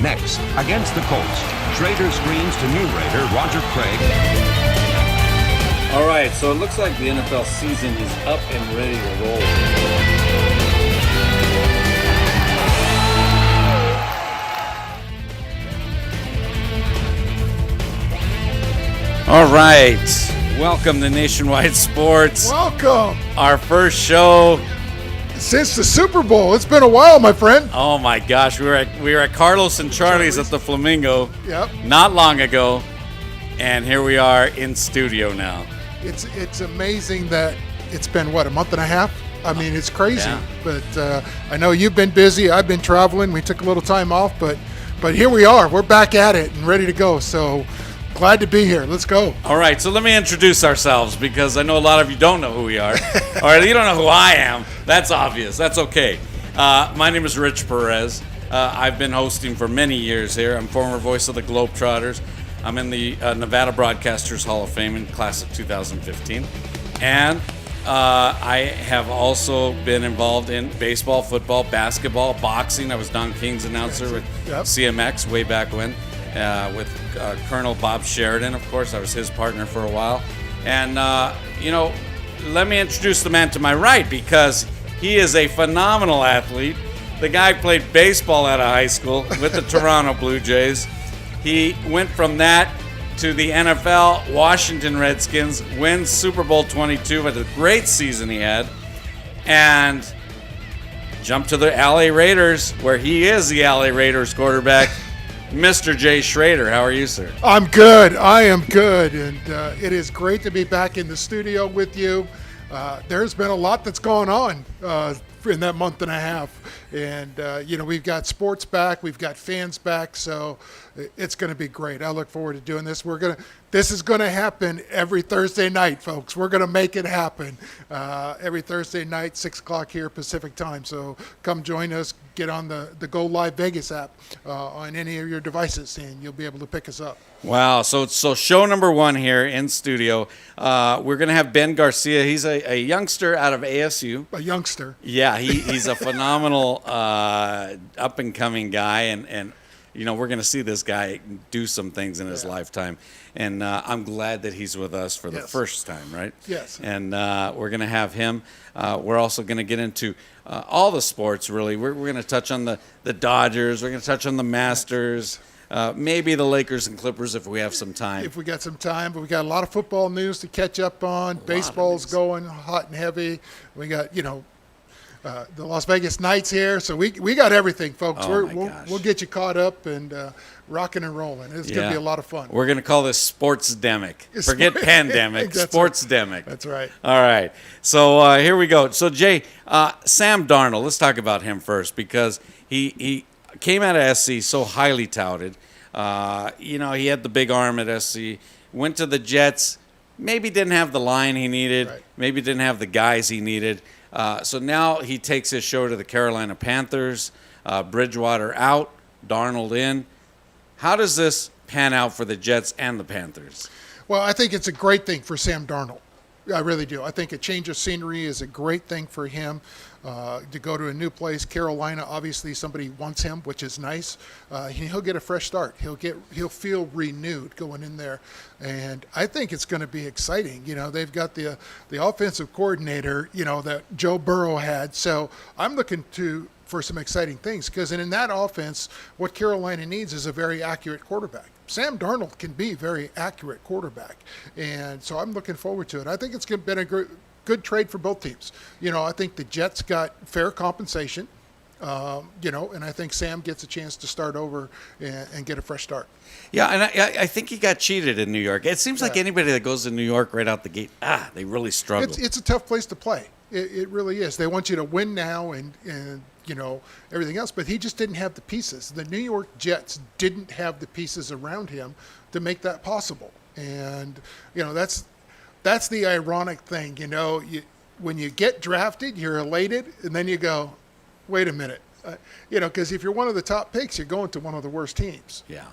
Next, against the Colts, Schrader screens to new Raider Roger Craig. All right, so it looks like the NFL season is up and ready to roll. All right, welcome to Nationwide Sports. Welcome. Our first show Since the Super Bowl. It's been a while, my friend. Oh my gosh, we were at Carlos and Charlie's at the Flamingo Yep. not long ago, and here we are in studio now. It's amazing that it's been, a month and a half? I mean, it's crazy. Yeah. But I know you've been busy. I've been traveling. We took a little time off, but here we are. We're back at it and ready to go. So glad to be here. Let's go. All right, so let me introduce ourselves because I know a lot of you don't know who we are. Or you don't know who I am. That's obvious. That's okay. My name is Rich Perez. I've been hosting for many years here. I'm former voice of the Globetrotters. I'm in the Nevada Broadcasters Hall of Fame in class of 2015. And I have also been involved in baseball, football, basketball, boxing. I was Don King's announcer with CMX way back when. With Colonel Bob Sheridan, of course. I was his partner for a while. And, let me introduce the man to my right because he is a phenomenal athlete. The guy played baseball out of high school with the Toronto Blue Jays. He went from that to the NFL, Washington Redskins, wins Super Bowl 22 with a great season he had, and jumped to the LA Raiders, where he is the LA Raiders quarterback. Mr. Jay Schrader, how are you, sir? I'm good. I am good. And it is great to be back in the studio with you. There's been a lot that's gone on in that month and a half. And, we've got sports back. We've got fans back. So it's going to be great. I look forward to doing this. This is going to happen every Thursday night, folks. We're going to make it happen every Thursday night, 6 o'clock here Pacific time. So come join us. Get on the Go Live Vegas app on any of your devices, and you'll be able to pick us up. Wow. So show number one here in studio. We're going to have Ben Garcia. He's a youngster out of ASU. A youngster. Yeah, he's a phenomenal up-and-coming guy, and we're going to see this guy do some things in his lifetime. And I'm glad that he's with us for the first time, right? Yes. And we're going to have him. We're also going to get into all the sports, really. We're going to touch on the Dodgers. We're going to touch on the Masters. Maybe the Lakers and Clippers if we have some time. If we got some time. But we got a lot of football news to catch up on. Baseball's going hot and heavy. We got, the Las Vegas Knights here. So we got everything, folks. We'll get you caught up and rocking and rolling. It's going to be a lot of fun. We're going to call this Sportsdemic. Forget pandemic. Sportsdemic. That's right. All right. So here we go. So, Jay, Sam Darnold, let's talk about him first because he came out of SC so highly touted. He had the big arm at SC, went to the Jets, maybe didn't have the line he needed, maybe didn't have the guys he needed. So now he takes his show to the Carolina Panthers, Bridgewater out, Darnold in. How does this pan out for the Jets and the Panthers? Well, I think it's a great thing for Sam Darnold. I really do. I think a change of scenery is a great thing for him to go to a new place. Carolina, obviously, somebody wants him, which is nice. He'll get a fresh start. He'll feel renewed going in there, and I think it's going to be exciting. They've got the offensive coordinator, that Joe Burrow had. So I'm looking for some exciting things because in that offense, what Carolina needs is a very accurate quarterback. Sam Darnold can be a very accurate quarterback, and so I'm looking forward to it. I think it's been a good trade for both teams. I think the Jets got fair compensation, and I think Sam gets a chance to start over and get a fresh start. Yeah, and I think he got cheated in New York. It seems like anybody that goes to New York right out the gate, they really struggle. It's a tough place to play. It really is. They want you to win now and everything else, but he just didn't have the pieces. The New York Jets didn't have the pieces around him to make that possible. And, that's the ironic thing. When you get drafted, you're elated, and then you go, wait a minute, Because if you're one of the top picks, you're going to one of the worst teams. Yeah.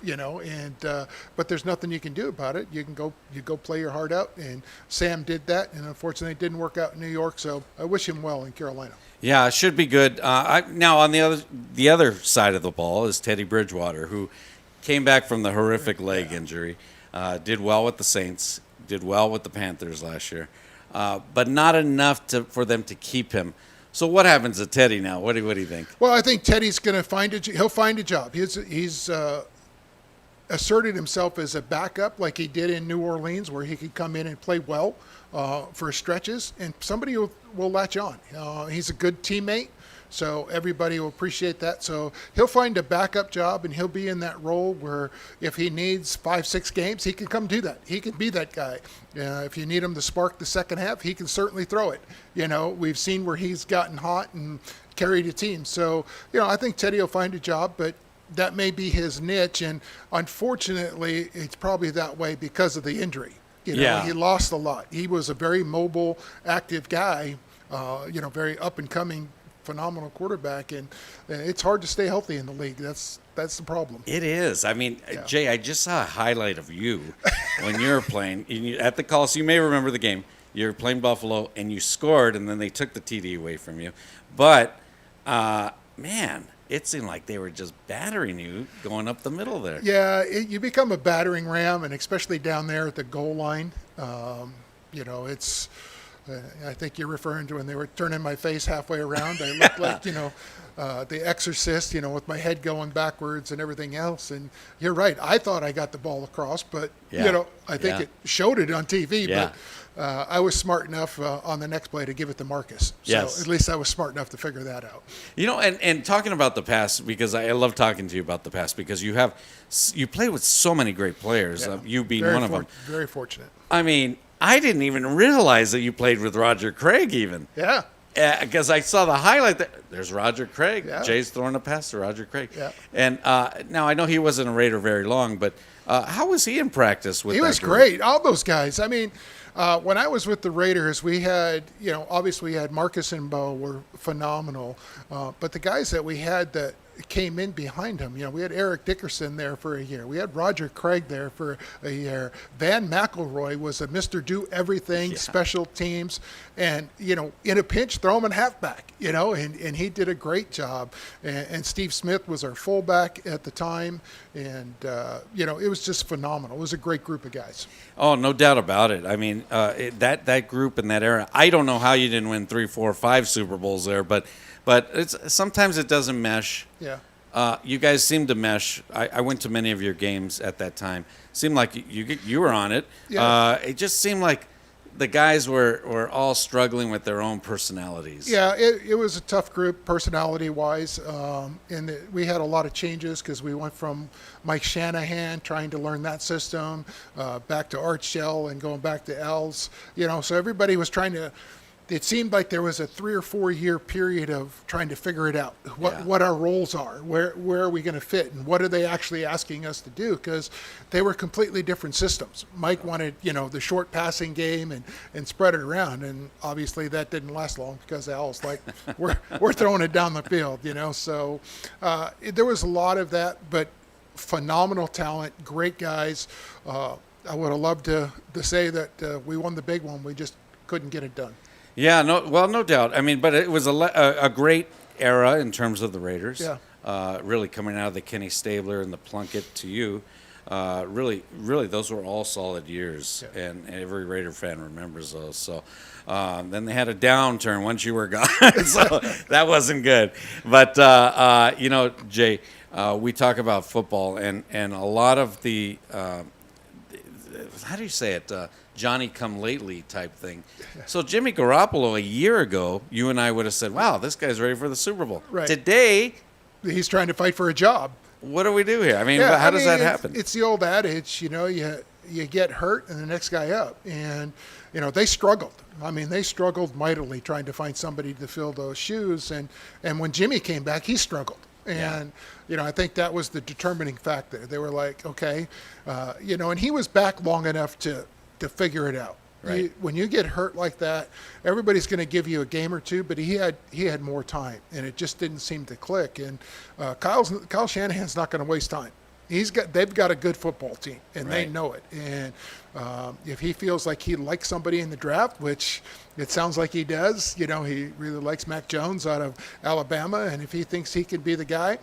But there's nothing you can do about it. You go play your heart out, and Sam did that, and unfortunately, it didn't work out in New York. So I wish him well in Carolina. Yeah, it should be good. Now on the other side of the ball is Teddy Bridgewater, who came back from the horrific leg injury, did well with the Saints, did well with the Panthers last year, but not enough for them to keep him. So what happens to Teddy now? What do you think? Well, I think Teddy's going to he'll find a job. He's asserted himself as a backup like he did in New Orleans, where he could come in and play well for stretches, and somebody will latch on. He's a good teammate, so everybody will appreciate that. So he'll find a backup job, and he'll be in that role where if he needs 5-6 games, he can come do that. He can be that guy. If you need him to spark the second half, he can certainly throw it. We've seen where he's gotten hot and carried a team. So, I think Teddy will find a job, but that may be his niche, and unfortunately, it's probably that way because of the injury. He lost a lot. He was a very mobile, active guy, very up-and-coming, phenomenal quarterback, and it's hard to stay healthy in the league. That's the problem. It is. I mean, yeah. Jay, I just saw a highlight of you when you were playing at the Coliseum. You may remember the game. You were playing Buffalo, and you scored, and then they took the TD away from you. But, man, it seemed like they were just battering you going up the middle there. Yeah, you become a battering ram, and especially down there at the goal line. It's I think you're referring to when they were turning my face halfway around. I looked like, the Exorcist, with my head going backwards and everything else. And you're right. I thought I got the ball across, but, I think it showed it on TV. Yeah. But I was smart enough on the next play to give it to Marcus. So yes. At least I was smart enough to figure that out. And talking about the past, because I love talking to you about the past, because you play with so many great players, you being one of them. Very fortunate. I mean, I didn't even realize that you played with Roger Craig even. Yeah. Because I saw the highlight. There's Roger Craig. Yeah. Jay's throwing a pass to Roger Craig. Yeah. And now I know he wasn't a Raider very long, but how was he in practice with that He was group? great. All those guys. I mean, when I was with the Raiders, we had, obviously we had Marcus and Bo were phenomenal. But the guys that we had that came in behind him, we had Eric Dickerson there for a year. We had Roger Craig there for a year. Van McElroy was a Mr. Do-Everything, special teams. And, in a pinch, throw him in halfback, and he did a great job. And Steve Smith was our fullback at the time. And, it was just phenomenal. It was a great group of guys. Oh, no doubt about it. I mean, that group in that era, I don't know how you didn't win 3, 4, 5 Super Bowls there, but sometimes it doesn't mesh. Yeah. You guys seem to mesh. I went to many of your games at that time. Seemed like you were on it. Yeah. It just seemed like the guys were all struggling with their own personalities. Yeah, it was a tough group personality-wise. And we had a lot of changes because we went from Mike Shanahan trying to learn that system back to Art Shell and going back to Els. So everybody was trying to. It seemed like there was a 3 or 4 year period of trying to figure it out, what our roles are, where are we going to fit, and what are they actually asking us to do, because they were completely different systems. Mike wanted, the short passing game and spread it around, and obviously that didn't last long because Al's like, we're throwing it down the field, So there was a lot of that, but phenomenal talent, great guys. I would have loved to say that we won the big one. We just couldn't get it done. Yeah, no doubt. I mean, but it was a great era in terms of the Raiders. Yeah. Really coming out of the Kenny Stabler and the Plunkett to you. Really, those were all solid years, and every Raider fan remembers those. So then they had a downturn once you were gone, so that wasn't good. But Jay, we talk about football, and a lot of the how do you say it? Johnny-come-lately type thing. So Jimmy Garoppolo, a year ago, you and I would have said, wow, this guy's ready for the Super Bowl. Right. Today, he's trying to fight for a job. What do we do here? I mean, how does that happen? It's the old adage, you get hurt and the next guy up. And, they struggled. I mean, they struggled mightily trying to find somebody to fill those shoes. And when Jimmy came back, he struggled. And, I think that was the determining factor. They were like, okay, and he was back long enough to figure it out. Right. When you get hurt like that, everybody's going to give you a game or two, but he had more time, and it just didn't seem to click. And Kyle Shanahan's not going to waste time. They've got a good football team, and they Right. know it. And if he feels like he likes somebody in the draft, which it sounds like he does, he really likes Mac Jones out of Alabama, and if he thinks he could be the guy,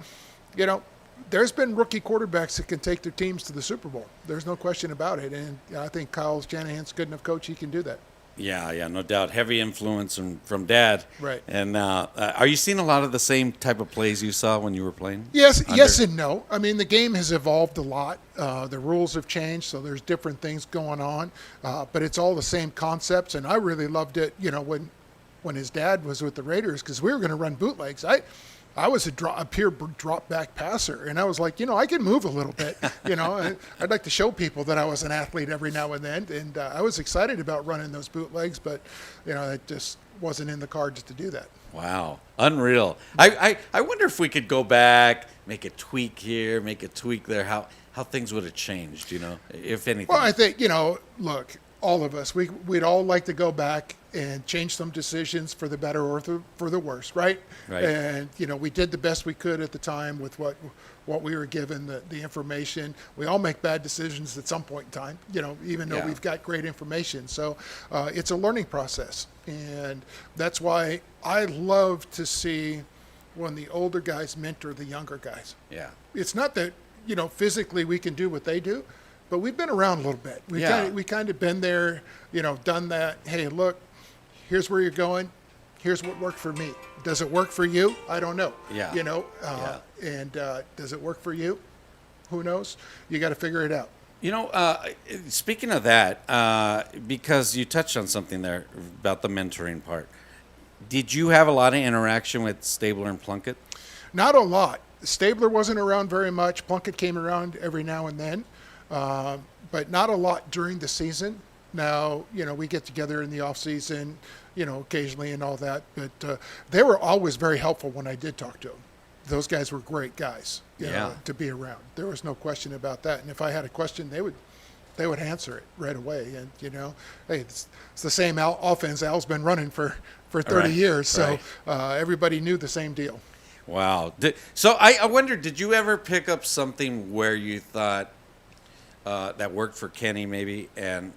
there's been rookie quarterbacks that can take their teams to the Super Bowl. There's no question about it, and I think Kyle Shanahan's a good enough coach. He can do that. Yeah, no doubt. Heavy influence from Dad. Right. And are you seeing a lot of the same type of plays you saw when you were playing? Yes and no. I mean, the game has evolved a lot. The rules have changed, so there's different things going on. But it's all the same concepts, and I really loved it, when his dad was with the Raiders, because we were going to run bootlegs. I was a pure drop back passer, and I was like, I can move a little bit. I'd like to show people that I was an athlete every now and then, and I was excited about running those bootlegs, but it just wasn't in the cards to do that. Wow, unreal. I wonder if we could go back, make a tweak here, make a tweak there. How things would have changed, if anything. Well, I think look, all of us, we'd all like to go back and change some decisions for the better or for the worse, right? Right. And we did the best we could at the time with what we were given, the information. We all make bad decisions at some point in time, even though Yeah. we've got great information. So it's a learning process, and that's why I love to see when the older guys mentor the younger guys. Yeah. It's not that physically we can do what they do, but we've been around a little bit. We kind of been there, done that. Hey, look, here's where you're going. Here's what worked for me. Does it work for you? I don't know. Yeah. And does it work for you? Who knows? You got to figure it out. Speaking of that, because you touched on something there about the mentoring part, did you have a lot of interaction with Stabler and Plunkett? Not a lot. Stabler wasn't around very much. Plunkett came around every now and then, but not a lot during the season. Now, we get together in the off season, occasionally and all that, but they were always very helpful when I did talk to them. Those guys were great guys to be around. There was no question about that. And if I had a question, they would answer it right away. And, hey, it's the same offense Al's been running for 30 Right, years. So right. everybody knew the same deal. Wow. So I wonder, did you ever pick up something where you thought that worked for Kenny maybe, and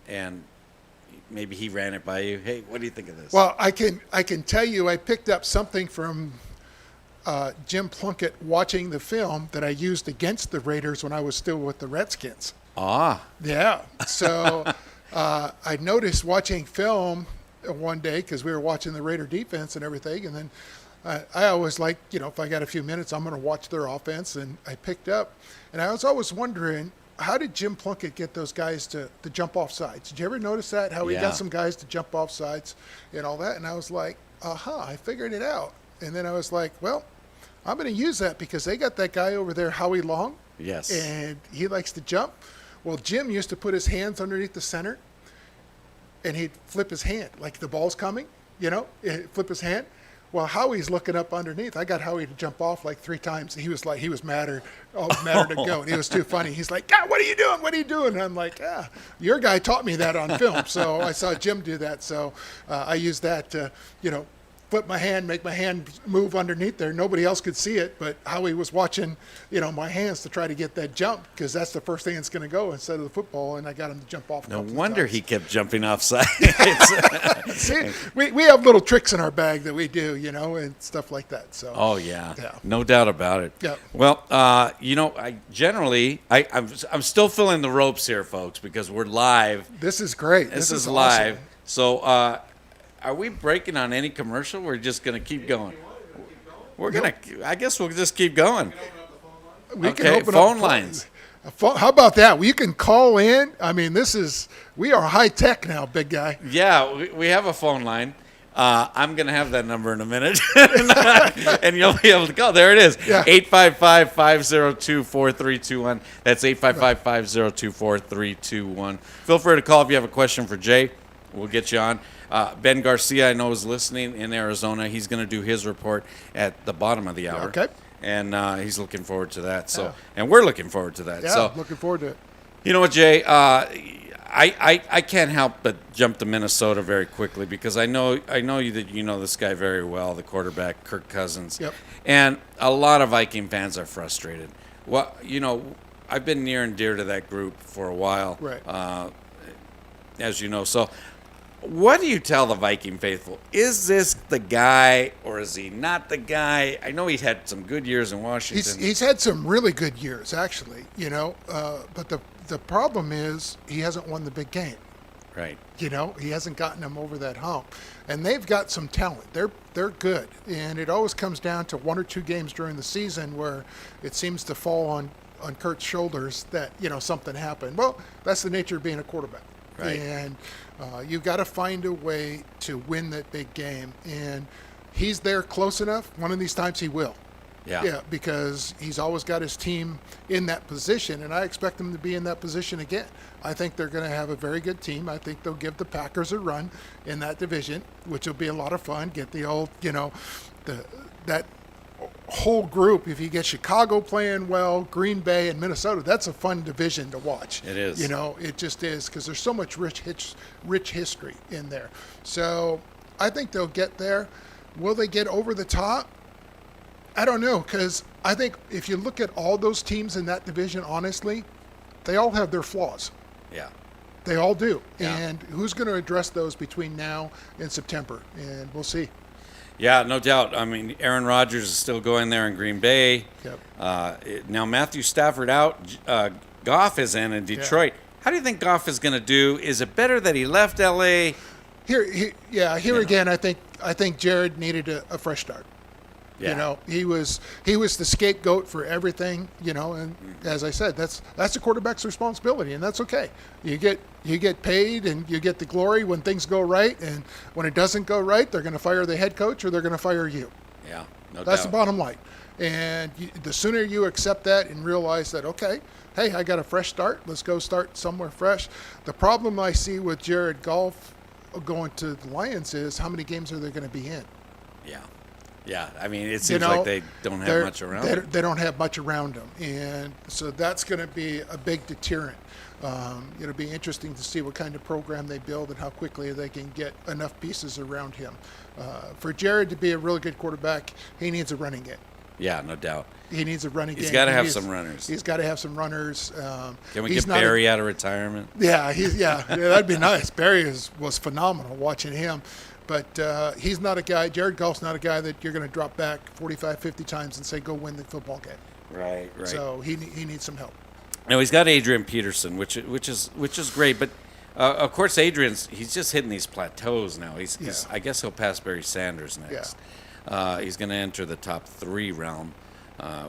maybe he ran it by you? Hey, what do you think of this? Well, I can tell you I picked up something from Jim Plunkett watching the film that I used against the Raiders when I was still with the Redskins. Ah. Yeah. So I noticed watching film one day, because we were watching the Raider defense and everything, and then I always like, if I got a few minutes, I'm going to watch their offense. And I picked up, and I was always wondering, how did Jim Plunkett get those guys to jump off sides? Did you ever notice that? How he Yeah. got some guys to jump off sides and all that? And I was like, I figured it out. And then I was like, well, I'm going to use that because they got that guy over there, Howie Long. Yes. And he likes to jump. Well, Jim used to put his hands underneath the center, and he'd flip his hand like the ball's coming, he'd flip his hand. Well, Howie's looking up underneath. I got Howie to jump off like 3 times. He was madder to go. And he was too funny. He's like, God, what are you doing? What are you doing? And I'm like, your guy taught me that on film. So I saw Jim do that. So I used that to, flip my hand, make my hand move underneath there. Nobody else could see it, but Howie was watching, my hands to try to get that jump, because that's the first thing that's going to go instead of the football, and I got him to jump off. No wonder he kept jumping off sides. See, we have little tricks in our bag that we do, and stuff like that. So. Oh yeah. Yeah. No doubt about it. Yeah. Well, I'm still filling the ropes here, folks, because we're live. This is great. This is awesome. live. So, are we breaking on any commercial? We're just going to keep going. I guess we'll just keep going. We can Okay, open phone up lines. How about that? You can call in. I mean, we are high tech now, big guy. Yeah, we have a phone line. I'm going to have that number in a minute, and you'll be able to call. There it is, Yeah. 855-502-4321. That's 855-502-4321. Feel free to call if you have a question for Jay. We'll get you on. Ben Garcia, I know, is listening in Arizona. He's going to do his report at the bottom of the hour. Okay. And he's looking forward to that. So, Yeah. And we're looking forward to that. Yeah, So, looking forward to it. you know what, Jay? I can't help but jump to Minnesota very quickly because I know you that you know this guy very well, the quarterback Kirk Cousins. Yep. And a lot of Viking fans are frustrated. Well, I've been near and dear to that group for a while. Right. As you know. So what do you tell the Viking faithful? Is this the guy or is he not the guy? I know he's had some good years in Washington. He's had some really good years, actually, but the problem is he hasn't won the big game. Right. He hasn't gotten them over that hump. And they've got some talent. They're good. And it always comes down to one or two games during the season where it seems to fall on Kurt's shoulders that, something happened. Well, that's the nature of being a quarterback. Right. And you've got to find a way to win that big game. And he's there close enough. One of these times he will. Yeah, because he's always got his team in that position, and I expect them to be in that position again. I think they're going to have a very good team. I think they'll give the Packers a run in that division, which will be a lot of fun. Get the old, that whole group. If you get Chicago playing well, Green Bay and Minnesota, that's a fun division to watch. It is. It just is because there's so much rich history in there. So I think they'll get there. Will they get over the top? I don't know, because I think if you look at all those teams in that division, honestly, they all have their flaws. Yeah. They all do. Yeah. And who's going to address those between now and September? And we'll see. Yeah, no doubt. I mean, Aaron Rodgers is still going there in Green Bay. Yep. Now Matthew Stafford out. Goff is in Detroit. How do you think Goff is going to do? Is it better that he left L.A.? Here again, I think Jared needed a fresh start. Yeah. He was the scapegoat for everything, and as I said, that's a quarterback's responsibility, and that's okay. You get paid and you get the glory when things go right, and when it doesn't go right, they're going to fire the head coach or they're going to fire you. Yeah, no doubt. That's the bottom line. And the sooner you accept that and realize that, okay, hey, I got a fresh start. Let's go start somewhere fresh. The problem I see with Jared Goff going to the Lions is how many games are they going to be in? Yeah. Yeah, I mean, it seems like they don't have much around them. They don't have much around them, and so that's going to be a big deterrent. It'll be interesting to see what kind of program they build and how quickly they can get enough pieces around him. For Jared to be a really good quarterback, he needs a running game. Yeah, no doubt. He needs a running game. He's got to have some runners. He's got to have some runners. Can we get Barry out of retirement? Yeah, that'd be nice. Barry was phenomenal watching him. But he's not a guy, Jared Goff's not a guy that you're going to drop back 45, 50 times and say, go win the football game. Right. So he needs some help. No, he's got Adrian Peterson, which is great. But, of course, he's just hitting these plateaus now. I guess he'll pass Barry Sanders next. Yeah. He's going to enter the top 3 realm,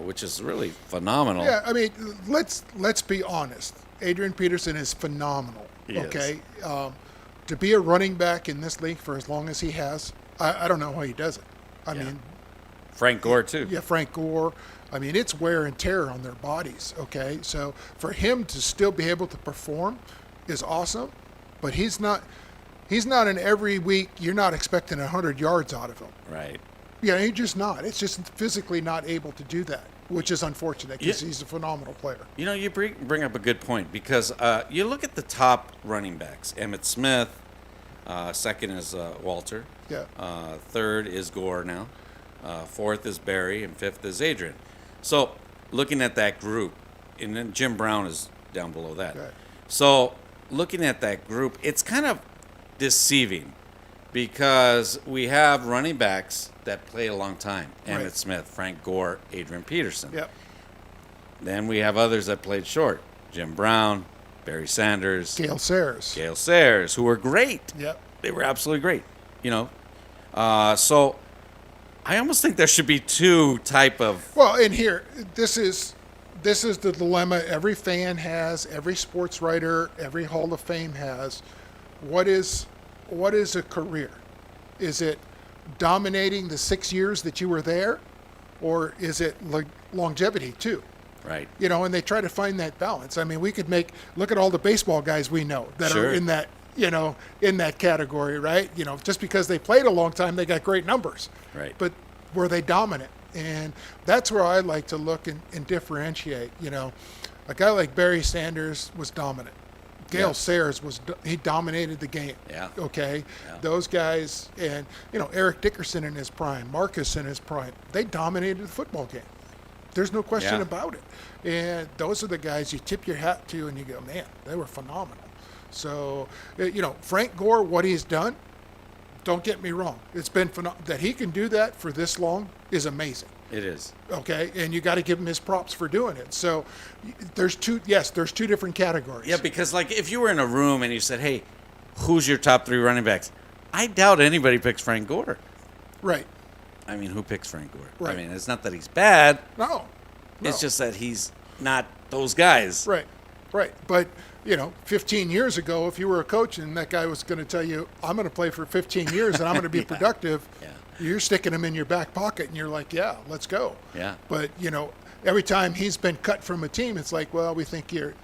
which is really phenomenal. Yeah, I mean, let's be honest. Adrian Peterson is phenomenal. He is. To be a running back in this league for as long as he has, I don't know how he does it. I mean, Frank Gore too. Yeah, Frank Gore. I mean, it's wear and tear on their bodies. Okay, so for him to still be able to perform is awesome, but he's not an every week. You're not expecting 100 yards out of him. Right. Yeah, he's just not. It's just physically not able to do that, which is unfortunate because he's a phenomenal player. You bring up a good point because you look at the top running backs. Emmitt Smith, second is Walter. Yeah. Third is Gore now. Fourth is Barry, and fifth is Adrian. So looking at that group, and then Jim Brown is down below that. Right. So looking at that group, it's kind of deceiving because we have running backs that played a long time. Right. Emmitt Smith, Frank Gore, Adrian Peterson. Yep. Then we have others that played short. Jim Brown, Barry Sanders. Gale Sayers, who were great. Yep. They were absolutely great. So I almost think there should be 2 type of... Well, and here, this is the dilemma every fan has, every sports writer, every Hall of Fame has. What is a career? Is it dominating the 6 years that you were there, or is it longevity too? Right. And they try to find that balance. I mean, we could look at all the baseball guys we know that are in that, in that category, right? Just because they played a long time, they got great numbers. Right. But were they dominant? And that's where I like to look and differentiate. A guy like Barry Sanders was dominant. Gale Yeah. Sayers he dominated the game. Yeah. Okay. Yeah. Those guys, and Eric Dickerson in his prime, Marcus in his prime, they dominated the football game. There's no question Yeah. about it. And those are the guys you tip your hat to, and you go, man, they were phenomenal. So, Frank Gore, what he's done, don't get me wrong, it's been phenomenal. That he can do that for this long is amazing. It is. Okay, and you got to give him his props for doing it. So there's two different categories. Yeah, because like if you were in a room and you said, "Hey, who's your top 3 running backs?" I doubt anybody picks Frank Gore. Right. I mean, who picks Frank Gore? Right. I mean, it's not that he's bad. No. It's just that he's not those guys. Right. But 15 years ago, if you were a coach and that guy was going to tell you, "I'm going to play for 15 years and I'm going to be Yeah. productive," Yeah. you're sticking him in your back pocket and you're like, "Yeah, let's go." Yeah. But every time he's been cut from a team, it's like, "Well, we think you're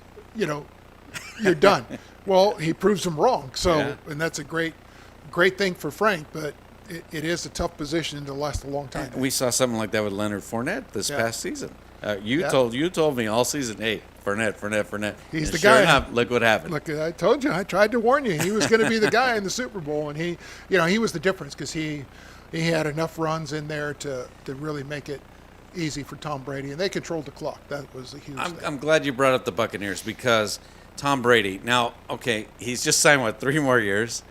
done." Well, he proves them wrong. So, Yeah. and that's a great thing for Frank. But it is a tough position to last a long time. We saw something like that with Leonard Fournette this Yeah. past season. You Yeah. told me all season, "Hey, Fournette." He's And the sure guy. enough, look what happened. Look, I told you. I tried to warn you. He was going to be the guy in the Super Bowl, and he was the difference because he had enough runs in there to really make it easy for Tom Brady, and they controlled the clock. That was a huge thing. I'm glad you brought up the Buccaneers because Tom Brady. Now, okay, he's just signed 3 more years.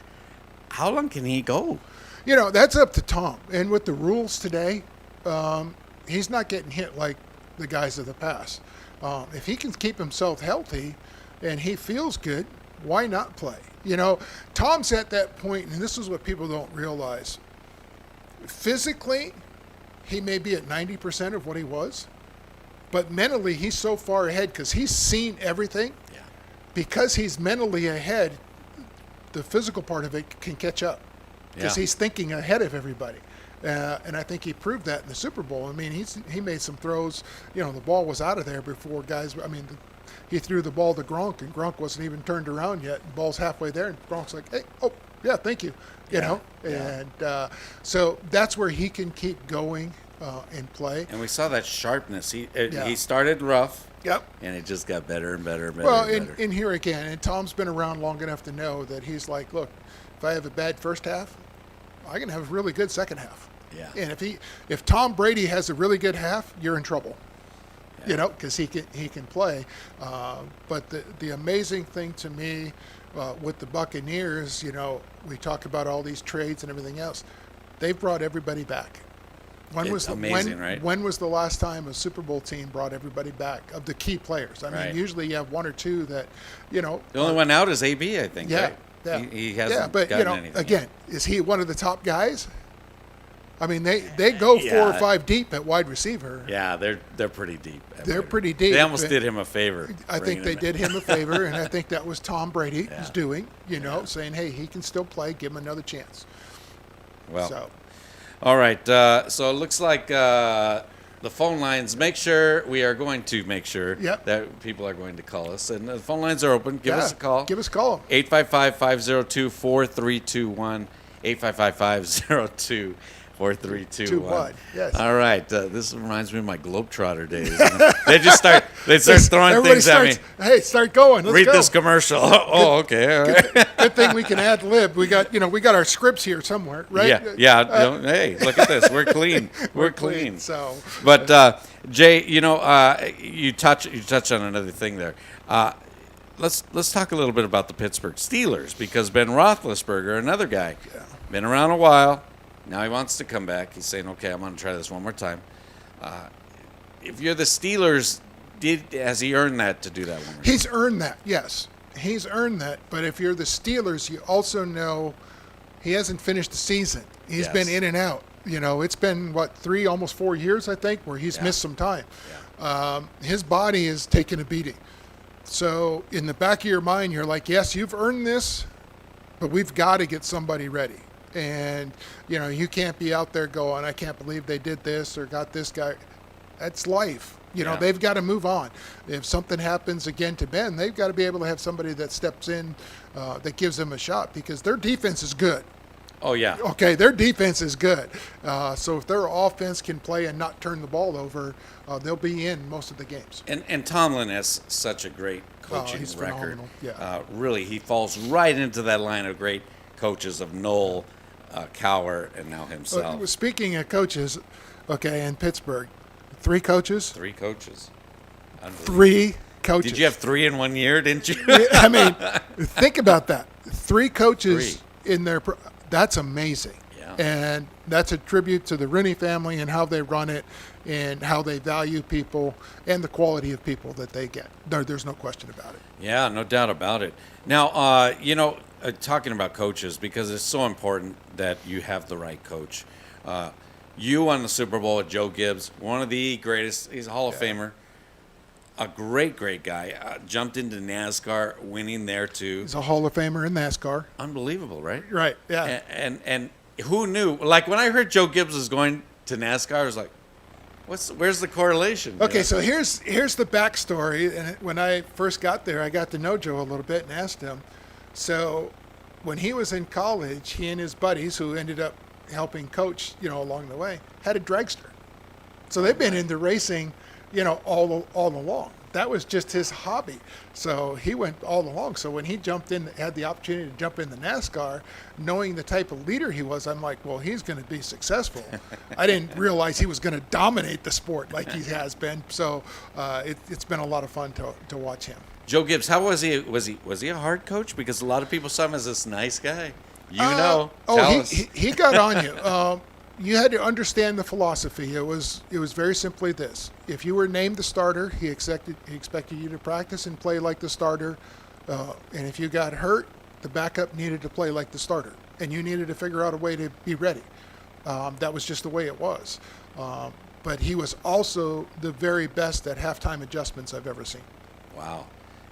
How long can he go? That's up to Tom. And with the rules today, he's not getting hit like the guys of the past. If he can keep himself healthy and he feels good, why not play? Tom's at that point, and this is what people don't realize. Physically, he may be at 90% of what he was, but mentally, he's so far ahead because he's seen everything. Yeah. Because he's mentally ahead, the physical part of it can catch up because Yeah. he's thinking ahead of everybody. And I think he proved that in the Super Bowl. I mean, he made some throws. The ball was out of there before guys. I mean, he threw the ball to Gronk, and Gronk wasn't even turned around yet. The ball's halfway there, and Gronk's like, "Hey, oh yeah, thank you," Yeah. And so that's where he can keep going and play. And we saw that sharpness. He Yeah. started rough. Yep. And it just got better and better and better. Well, and better. and here again, and Tom's been around long enough to know that he's like, look, if I have a bad first half, I can have a really good second half. Yeah. And if Tom Brady has a really good half, you're in trouble. Because he can play. But the amazing thing to me with the Buccaneers, we talk about all these trades and everything else. They've brought everybody back. It's amazing, right? When was the last time a Super Bowl team brought everybody back of the key players? I mean, Right. usually you have 1 or 2 that, the only one out is AB, I think. Yeah, Right? yeah. He hasn't yeah, but gotten anything. again, is he one of the top guys? I mean, they go 4 or Yeah. 5 deep at wide receiver. Yeah, they're pretty deep. They're pretty deep. They almost but did him a favor. I think they did him a favor, and I think that was Tom Brady's Yeah. doing. Saying, hey, he can still play. Give him another chance. Well, So, all right. So it looks like the phone lines. Make sure Yep. that people are going to call us, and the phone lines are open. Give us a call. Give us a call. 855-502-4321. 855-502-4321. 4321. Yes. All right. This reminds me of my Globetrotter days. They start throwing Everybody things at me. Hey, start going. Let's Read go. this commercial. Oh, okay. All right. Good thing we can ad lib. We got our scripts here somewhere, right? Yeah. Hey, look at this. We're clean. We're clean. So, But Jay, you touch on another thing there. Let's talk a little bit about the Pittsburgh Steelers because Ben Roethlisberger, another guy, been around a while. Now he wants to come back. He's saying, "Okay, I'm going to try this one more time." If you're the Steelers, has he earned that to do that one more time? he's earned that. Yes, he's earned that. But if you're the Steelers, you also know he hasn't finished the season. He's Yes. been in and out. It's been 3, almost 4 years, I think, where he's missed some time. His body is taking a beating. So in the back of your mind, you're like, yes, you've earned this, but we've got to get somebody ready. And, you can't be out there going, I can't believe they did this or got this guy. That's life. Yeah. They've got to move on. If something happens again to Ben, they've got to be able to have somebody that steps in that gives them a shot because their defense is good. Oh, yeah. Okay, their defense is good. So if their offense can play and not turn the ball over, they'll be in most of the games. And Tomlin has such a great coaching he's record. phenomenal, yeah. Really, he falls right into that line of great coaches of Knoll, Cowher, and now himself. Speaking of coaches, okay, in Pittsburgh, 3 coaches, 3 coaches. Unbelievable. 3 coaches. Did you have 3 in 1 year, didn't you? I mean, think about that. 3 coaches in their that's amazing. Yeah. And that's a tribute to the Rooney family and how they run it and how they value people and the quality of people that they get. There's no question about it. Yeah, no doubt about it. Now, talking about coaches, because it's so important that you have the right coach. You won the Super Bowl with Joe Gibbs, one of the greatest. He's a Hall of Famer. A great guy. Jumped into NASCAR, winning there too. He's a Hall of Famer in NASCAR. Unbelievable, right? Right, yeah. And who knew? Like when I heard Joe Gibbs was going to NASCAR, I was like, where's the correlation? Okay, so here's the backstory. And when I first got there, I got to know Joe a little bit and asked him. So when he was in college, he and his buddies, who ended up helping coach, along the way, had a dragster. So they've been into racing, all along. That was just his hobby. So he went all along. So when he had the opportunity to jump in the NASCAR, knowing the type of leader he was, I'm like, well, he's going to be successful. I didn't realize he was going to dominate the sport like he has been. So it's been a lot of fun to watch him. Joe Gibbs, how was he? Was he a hard coach? Because a lot of people saw him as this nice guy. Tell us. He got on you. You had to understand the philosophy. It was very simply this: if you were named the starter, he expected you to practice and play like the starter, and if you got hurt, the backup needed to play like the starter, and you needed to figure out a way to be ready. That was just the way it was. But he was also the very best at halftime adjustments I've ever seen. Wow.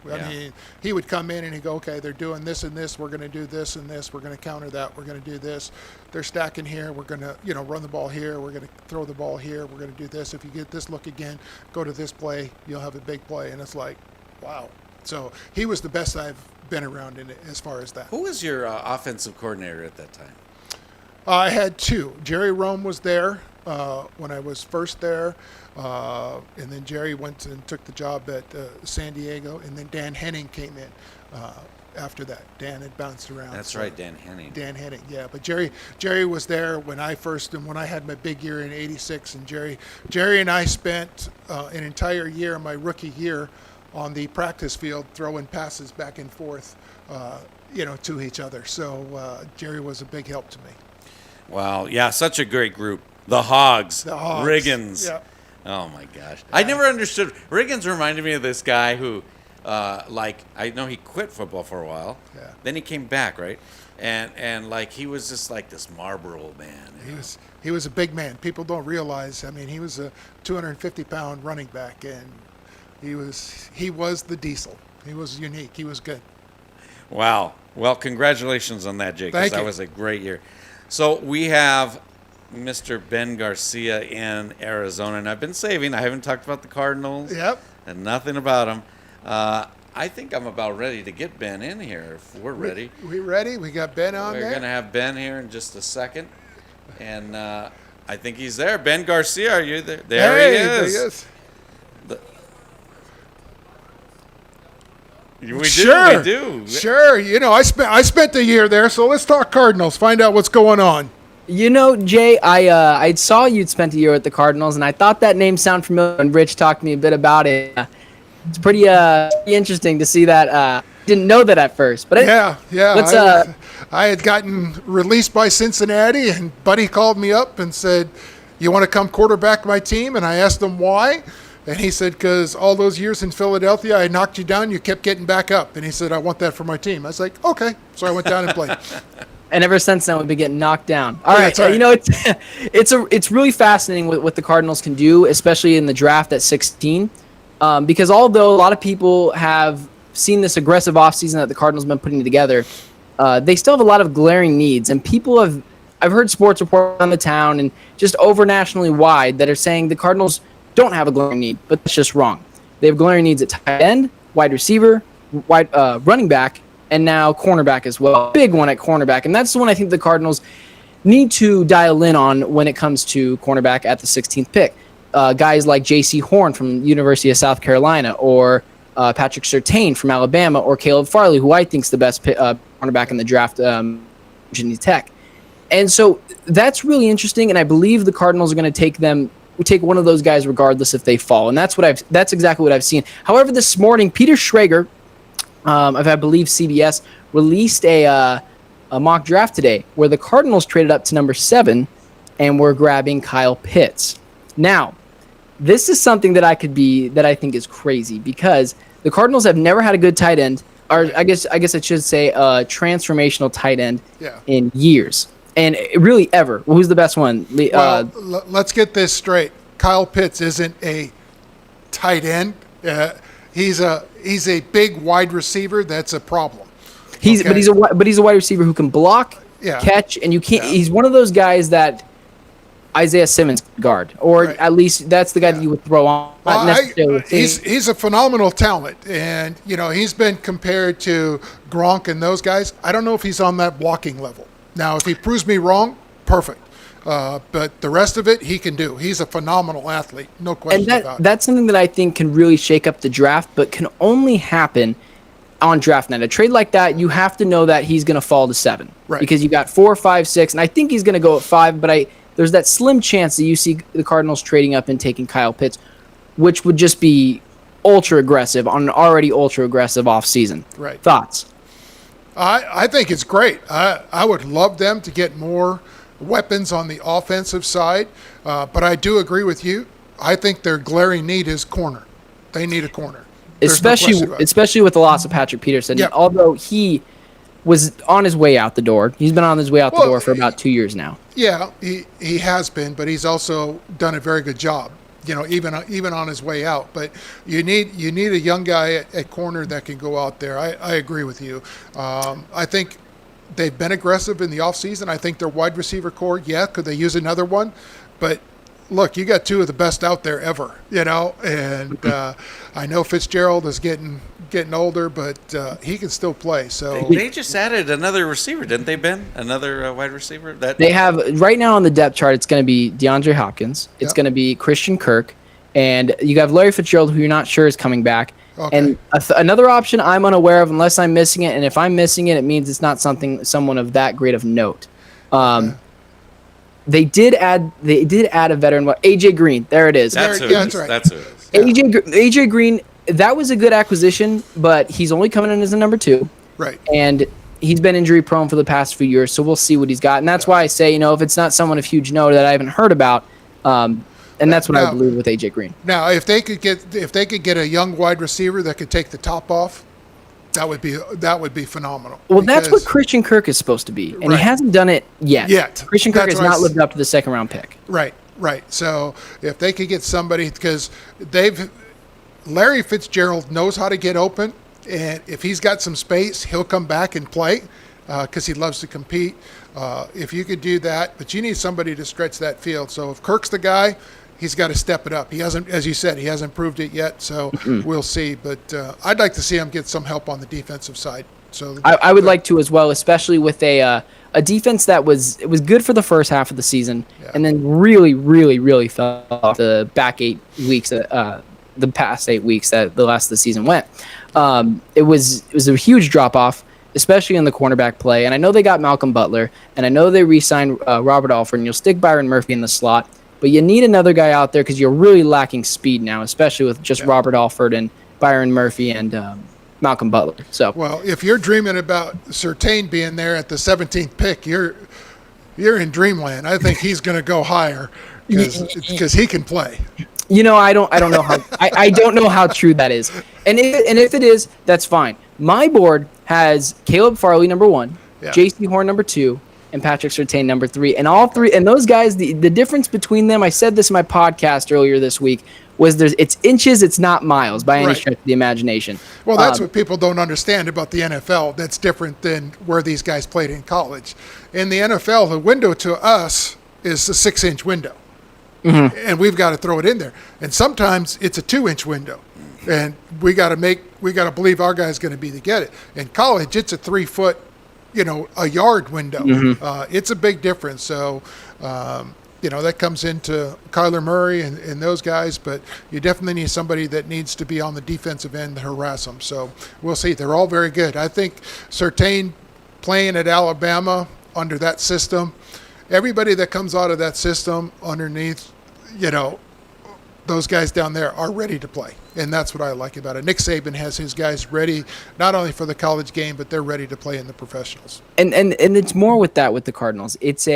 I mean, he would come in and he'd go, okay, they're doing this and this. We're going to do this and this. We're going to counter that. We're going to do this. They're stacking here. We're going to, run the ball here. We're going to throw the ball here. We're going to do this. If you get this look again, go to this play. You'll have a big play. And it's like, wow. So he was the best I've been around in it as far as that. Who was your offensive coordinator at that time? I had 2. Jerry Rome was there when I was first there. And then Jerry went and took the job at San Diego, and then Dan Henning came in after that. Dan had bounced around. That's right, Dan Henning. Dan Henning, yeah. But Jerry was there when I had my big year in '86, and Jerry and I spent an entire year, my rookie year, on the practice field throwing passes back and forth, to each other. So Jerry was a big help to me. Wow, yeah, such a great group. The Hogs. Riggins. Yeah. Oh my gosh! I never understood. Riggins reminded me of this guy who, I know he quit football for a while. Yeah. Then he came back, right? And he was just like this Marlboro man. He was a big man. People don't realize. I mean, he was a 250-pound running back, and he was the diesel. He was unique. He was good. Wow. Well, congratulations on that, Jake. Thank you. That was a great year. So we have Mr. Ben Garcia in Arizona, and I've been saving. I haven't talked about the Cardinals. Yep. And nothing about them. I think I'm about ready to get Ben in here if we're ready. We ready? We got Ben on We're there? going to have Ben here in just a second. And I think he's there. Ben Garcia, are you there? There he is. We do. Sure. I spent the year there, so let's talk Cardinals. Find out what's going on. Jay, I saw you'd spent a year with the Cardinals, and I thought that name sounded familiar. And Rich talked to me a bit about it. It's pretty interesting to see that. Didn't know that at first, but I had gotten released by Cincinnati, and Buddy called me up and said, "You want to come quarterback my team?" And I asked him why, and he said, "Because all those years in Philadelphia, I knocked you down. You kept getting back up." And he said, "I want that for my team." I was like, "Okay," so I went down and played. And ever since then, we've been getting knocked down. All right. Right. It's really fascinating what the Cardinals can do, especially in the draft at 16, because although a lot of people have seen this aggressive offseason that the Cardinals have been putting together, they still have a lot of glaring needs. And I've heard sports reports on the town and just over nationally wide that are saying the Cardinals don't have a glaring need, but that's just wrong. They have glaring needs at tight end, wide receiver, running back, and now cornerback as well. Big one at cornerback, and that's the one I think the Cardinals need to dial in on when it comes to cornerback at the 16th pick. Guys like J.C. Horn from University of South Carolina, or Patrick Surtain from Alabama, or Caleb Farley, who I think is the best cornerback in the draft, Virginia Tech. And so that's really interesting, and I believe the Cardinals are going to take one of those guys regardless if they fall, and that's exactly what I've seen. However, this morning, Peter Schrager, I believe CBS, released a mock draft today where the Cardinals traded up to number 7 and we're grabbing Kyle Pitts. Now, this is something that I think is crazy, because the Cardinals have never had a good tight end, or I guess I should say a transformational tight end in years. And really ever. Well, who's the best one? Well, let's get this straight. Kyle Pitts isn't a tight end. He's a big wide receiver. That's a problem. But he's a wide receiver who can block, catch, and you can't. Yeah. He's one of those guys that Isaiah Simmons guard, or at least that's the guy that you would throw on. He's a phenomenal talent, and he's been compared to Gronk and those guys. I don't know if he's on that blocking level. Now, if he proves me wrong, perfect. But the rest of it, he can do. He's a phenomenal athlete, no question about it. That's something that I think can really shake up the draft, but can only happen on draft night. A trade like that, you have to know that he's going to fall to 7. Right. Because you got 4, 5, 6, and I think he's going to go at 5, but there's that slim chance that you see the Cardinals trading up and taking Kyle Pitts, which would just be ultra aggressive on an already ultra aggressive offseason. Right. Thoughts? I think it's great. I would love them to get more weapons on the offensive side, but I do agree with you. I think their glaring need is corner. They need a corner. Especially with the loss of Patrick Peterson. Yep. Although he was on his way out the door. He's been on his way out the door for about 2 years now. Yeah, he has been, but he's also done a very good job. Even on his way out. But you need a young guy at corner that can go out there. I agree with you. I think they've been aggressive in the offseason. I think their wide receiver core, could they use another one? But look, you got 2 of the best out there ever, and I know Fitzgerald is getting older, but he can still play. So they just added another receiver, didn't they, Ben? Another wide receiver? They have right now on the depth chart. It's going to be DeAndre Hopkins. It's going to be Christian Kirk, and you have Larry Fitzgerald, who you're not sure is coming back. Okay. And another option I'm unaware of, unless I'm missing it. And if I'm missing it, it means it's not someone of that great of note. They did add a veteran. AJ Green. There it is. That's who it is. Right. That's who it is. AJ Green. That was a good acquisition, but he's only coming in as a number 2. Right. And he's been injury prone for the past few years, so we'll see what he's got. And that's why I say, if it's not someone of huge note that I haven't heard about, and that's what I believe with AJ Green. Now, if they could get a young wide receiver that could take the top off, that would be phenomenal. Well, that's what Christian Kirk is supposed to be, and he hasn't done it yet. Christian Kirk has not lived up to the 2nd round pick. Right. So if they could get somebody, because Larry Fitzgerald knows how to get open, and if he's got some space, he'll come back and play because he loves to compete. If you could do that, but you need somebody to stretch that field. So if Kirk's the guy, he's got to step it up. He hasn't, as you said, he hasn't proved it yet, so we'll see. But I'd like to see him get some help on the defensive side. So I would like to as well, especially with a defense that was good for the first half of the season, and then really, really, really fell off the back 8 weeks. The past 8 weeks that the last of the season went. It was a huge drop-off, especially in the cornerback play. And I know they got Malcolm Butler, and I know they re-signed Robert Alford, and you'll stick Byron Murphy in the slot. But you need another guy out there because you're really lacking speed now, especially with just Robert Alford and Byron Murphy and Malcolm Butler. So, well, if you're dreaming about Surtain being there at the 17th pick, you're in dreamland. I think he's going to go higher because he can play. I don't know how I don't know how true that is. And if it is, that's fine. My board has Caleb Farley number 1, J.C. Horn number 2, and Patrick Surtain number 3. And all three, and those guys, the difference between them, I said this in my podcast earlier this week, was it's inches, it's not miles by any stretch of the imagination. Well, that's what people don't understand about the NFL. That's different than where these guys played in college. In the NFL, the window to us is a 6-inch window. And we've got to throw it in there. And sometimes it's a 2-inch window. and we got to believe our guy's going to be to get it. In college, it's a 3 foot, a yard window. It's a big difference. So, that comes into Kyler Murray and those guys, but you definitely need somebody that needs to be on the defensive end to harass them. So we'll see. They're all very good. I think Surtain playing at Alabama under that system, everybody that comes out of that system underneath, those guys down there are ready to play. And that's what I like about it. Nick Saban has his guys ready, not only for the college game, but they're ready to play in the professionals. And it's more with that with the Cardinals. It's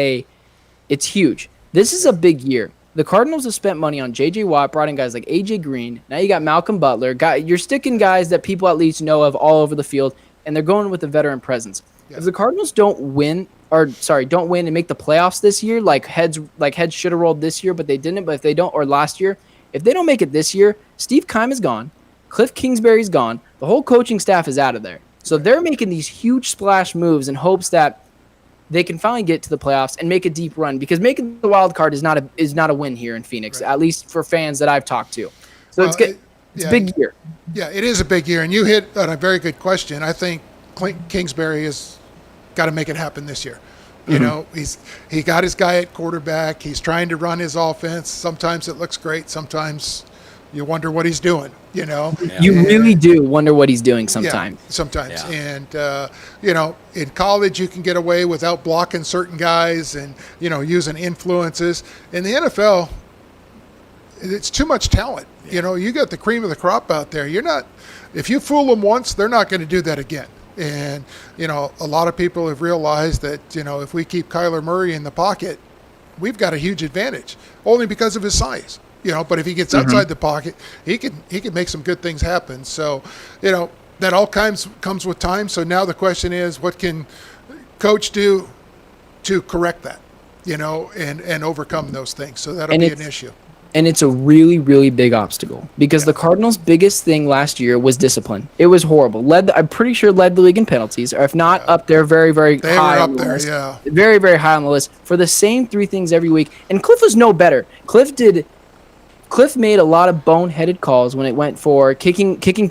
huge. This is a big year. The Cardinals have spent money on J.J. Watt, brought in guys like A.J. Green. Now you got Malcolm Butler. You're sticking guys that people at least know of all over the field, and they're going with a veteran presence. Yeah. If the Cardinals don't win and make the playoffs this year, like heads should have rolled this year, but they didn't. But if they don't, or last year, if they don't make it this year, Steve Keim is gone. Cliff Kingsbury's gone. The whole coaching staff is out of there. So they're making these huge splash moves in hopes that they can finally get to the playoffs and make a deep run, because making the wild card is not a win here in Phoenix, at least for fans that I've talked to. So it's good. It's a big year. Yeah, it is a big year, and you hit on a very good question. I think Kingsbury has got to make it happen this year. He got his guy at quarterback. He's trying to run his offense. Sometimes it looks great. Sometimes you wonder what he's doing. You really do wonder what he's doing sometimes. Yeah, sometimes. Yeah. And, in college you can get away without blocking certain guys and, using influences. In the NFL, it's too much talent. Yeah. You got the cream of the crop out there. If you fool them once, they're not going to do that again. And, a lot of people have realized that, if we keep Kyler Murray in the pocket, we've got a huge advantage, only because of his size. But if he gets outside the pocket, he can make some good things happen. So, that all comes with time. So now the question is, what can coach do to correct that, and overcome those things? So that'll be an issue. And it's a really, really big obstacle, because the Cardinals' biggest thing last year was discipline. It was horrible. I'm pretty sure led the league in penalties, or if not, up there, very, very high on the list. Yeah. Very, very high on the list for the same three things every week. And Cliff was no better. Cliff made a lot of boneheaded calls when it went for not kicking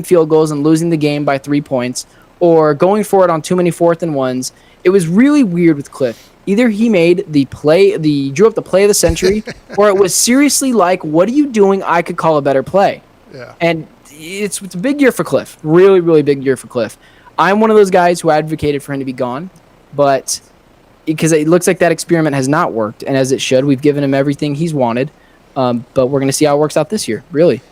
field goals and losing the game by 3 points, or going for it on too many 4th and 1s. It was really weird with Cliff. Either he made drew up the play of the century, or it was seriously like, what are you doing? I could call a better play. Yeah. And it's a big year for Cliff. Really, really big year for Cliff. I'm one of those guys who advocated for him to be gone, but because it looks like that experiment has not worked, and as it should. We've given him everything he's wanted, but we're going to see how it works out this year, really.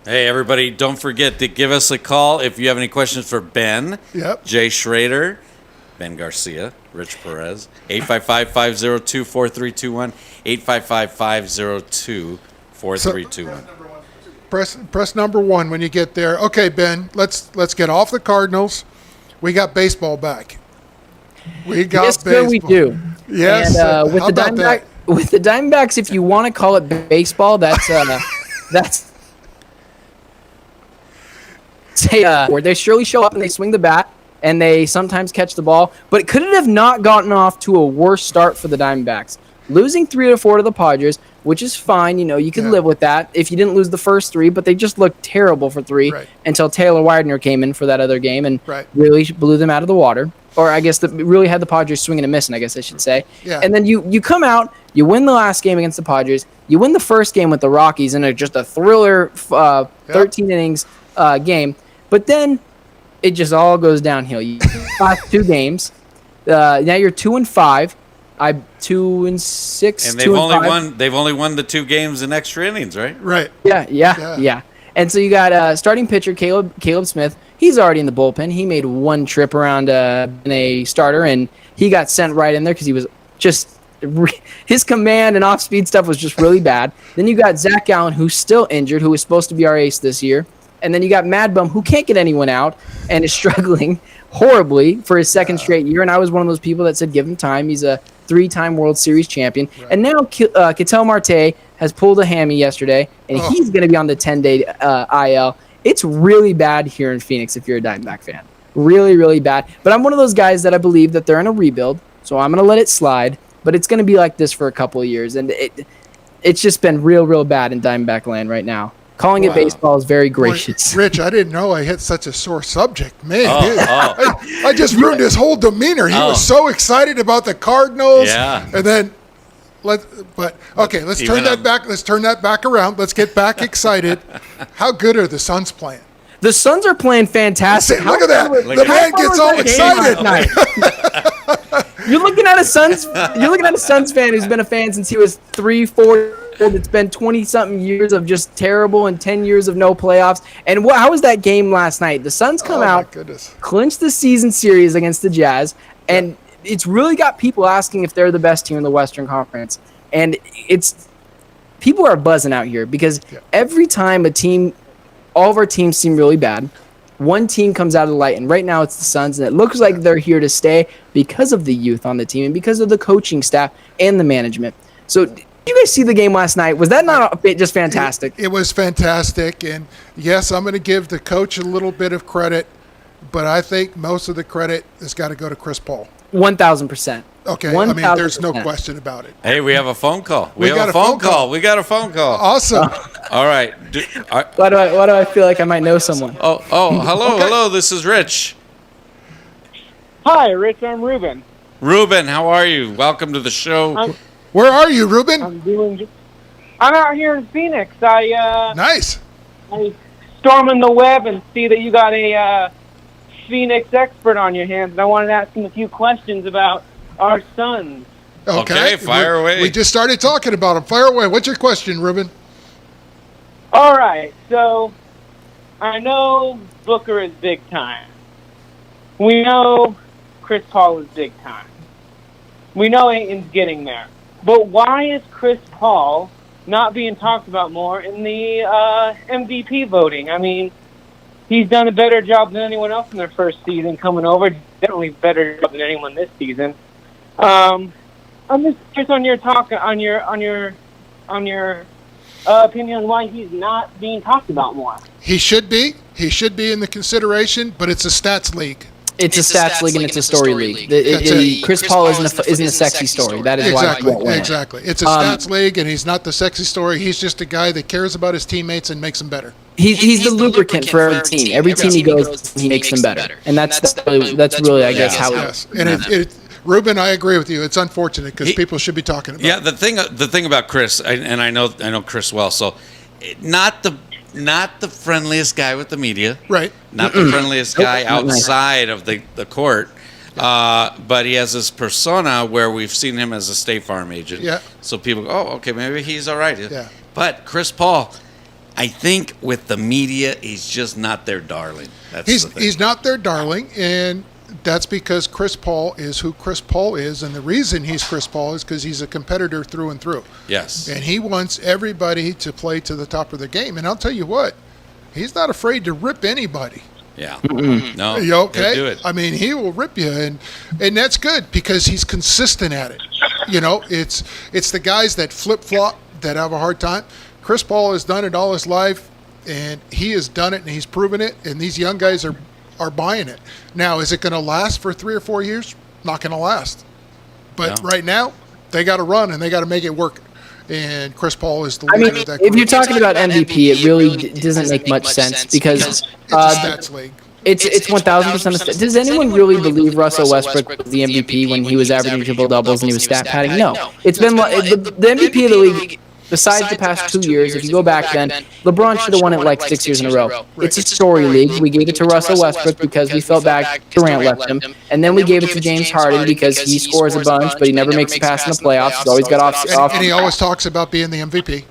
Hey, everybody, don't forget to give us a call if you have any questions for Ben, Jay Schrader, Ben Garcia, Rich Perez, 855-502-4321, 855-502-4321. Press number 1 when you get there. Okay, Ben, let's get off the Cardinals. We got baseball back. Yes, baseball. We do. Yes. And with the Diamondbacks, if you want to call it baseball, that's where they surely show up and they swing the bat, and they sometimes catch the ball. But could it have not gotten off to a worse start for the Diamondbacks? Losing 3-4 to the Padres, which is fine. You can live with that if you didn't lose the first 3, but they just looked terrible for 3 until Taylor Widener came in for that other game and really blew them out of the water. Or I guess really had the Padres swinging and missing, I guess I should say. Yeah. And then you come out, you win the last game against the Padres, you win the first game with the Rockies in just a thriller 13 innings game. But then it just all goes downhill. You lost 2 games. Now you're 2-5. I'm 2-6. And they've only won the 2 games in extra innings, right? Right. Yeah. And so you got starting pitcher Caleb Smith. He's already in the bullpen. He made 1 trip around in a starter, and he got sent right in there because he was just his command and off-speed stuff was just really bad. Then you got Zach Gallen, who's still injured, who was supposed to be our ace this year. And then you got Mad Bum, who can't get anyone out and is struggling horribly for his second straight year. And I was one of those people that said give him time. He's a 3-time World Series champion. Right. And now Ketel Marte has pulled a hammy yesterday, and he's going to be on the 10-day IL. It's really bad here in Phoenix if you're a Diamondback fan. Really, really bad. But I'm one of those guys that I believe that they're in a rebuild, so I'm going to let it slide. But it's going to be like this for a couple of years. And it's just been real, real bad in Diamondback land right now. Calling it baseball is very gracious. Boy, Rich, I didn't know I hit such a sore subject. Man, Oh, I just ruined his whole demeanor. He was so excited about the Cardinals. Yeah. And then let's turn that back. Let's turn that back around. Let's get back excited. How good are the Suns playing? The Suns are playing fantastic. Look at that. The man gets all excited. You're looking at a Suns fan who's been a fan since he was 3-4 years old. It's been 20-something years of just terrible and 10 years of no playoffs. And how was that game last night? The Suns come out, clinch the season series against the Jazz, and it's really got people asking if they're the best team in the Western Conference. And people are buzzing out here because every time all of our teams seem really bad, one team comes out of the light, and right now it's the Suns, and it looks like they're here to stay because of the youth on the team and because of the coaching staff and the management. So did you guys see the game last night? Was that not just fantastic? It was fantastic, and yes, I'm going to give the coach a little bit of credit, but I think most of the credit has got to go to Chris Paul. 1,000%. Okay, 1, I mean, there's no question about it. Hey, we have a phone call. We have a phone call. We got a phone call. Awesome. All right. Why do I feel like I might know someone? Hello. This is Rich. Hi, Rich. I'm Ruben. Ruben, how are you? Welcome to the show. Where are you, Ruben? I'm out here in Phoenix. Nice. I storm in the web and see that you got a Phoenix expert on your hands, and I wanted to ask him a few questions about our Suns. Okay, fire away. We just started talking about them. Fire away. What's your question, Ruben? All right, so I know Booker is big time. We know Chris Paul is big time. We know Ayton's getting there. But why is Chris Paul not being talked about more in the MVP voting? I mean, he's done a better job than anyone else in their first season coming over. Definitely better job than anyone this season. I'm just curious on your talk, on your opinion on why he's not being talked about more. He should be. He should be in the consideration, but it's a stats league. It's a stats league and it's a story league. Chris Paul isn't a sexy story. That is exactly. It's a stats league, and he's not the sexy story. He's just a guy that cares about his teammates and makes them better. He's the lubricant for every team. Every team he goes, he makes them better, and that's really I guess how. Yes, and Ruben, I agree with you. It's unfortunate because people should be talking about. Yeah, the thing about Chris, and I know Chris well, so not the friendliest guy with the media, right? Not the friendliest guy outside of the court, but he has this persona where we've seen him as a State Farm agent. Yeah. So people go, oh, okay, maybe he's all right. Yeah. But Chris Paul, I think with the media, he's just not their darling. He's not their darling, and that's because Chris Paul is who Chris Paul is, and the reason he's Chris Paul is because he's a competitor through and through. Yes. And he wants everybody to play to the top of their game. And I'll tell you what, he's not afraid to rip anybody. Yeah. No. You okay? Do it. I mean, he will rip you, and that's good because he's consistent at it. You know, it's the guys that flip-flop that have a hard time. Chris Paul has done it all his life, and he has done it, and he's proven it, and these young guys are buying it. Now, is it going to last for 3 or 4 years? Not going to last. But right now, they got to run, and they got to make it work. And Chris Paul is the leader of that group. If you're talking about MVP, it really doesn't make much sense because it's a stats league. It's 1,000%. Does anyone really believe Russell Westbrook was the MVP when he was averaging triple doubles and he was stat padding? No. It's been the MVP of the league. Besides the past 2 years, if you go back then, LeBron should have won it like 6 years in a row. It's a story league. We gave it to Russell Westbrook because we felt bad Durant left him. And then we gave it to James Harden because he scores a bunch, but he never makes a pass in the playoffs. He's always got off. And he always talks about being the MVP.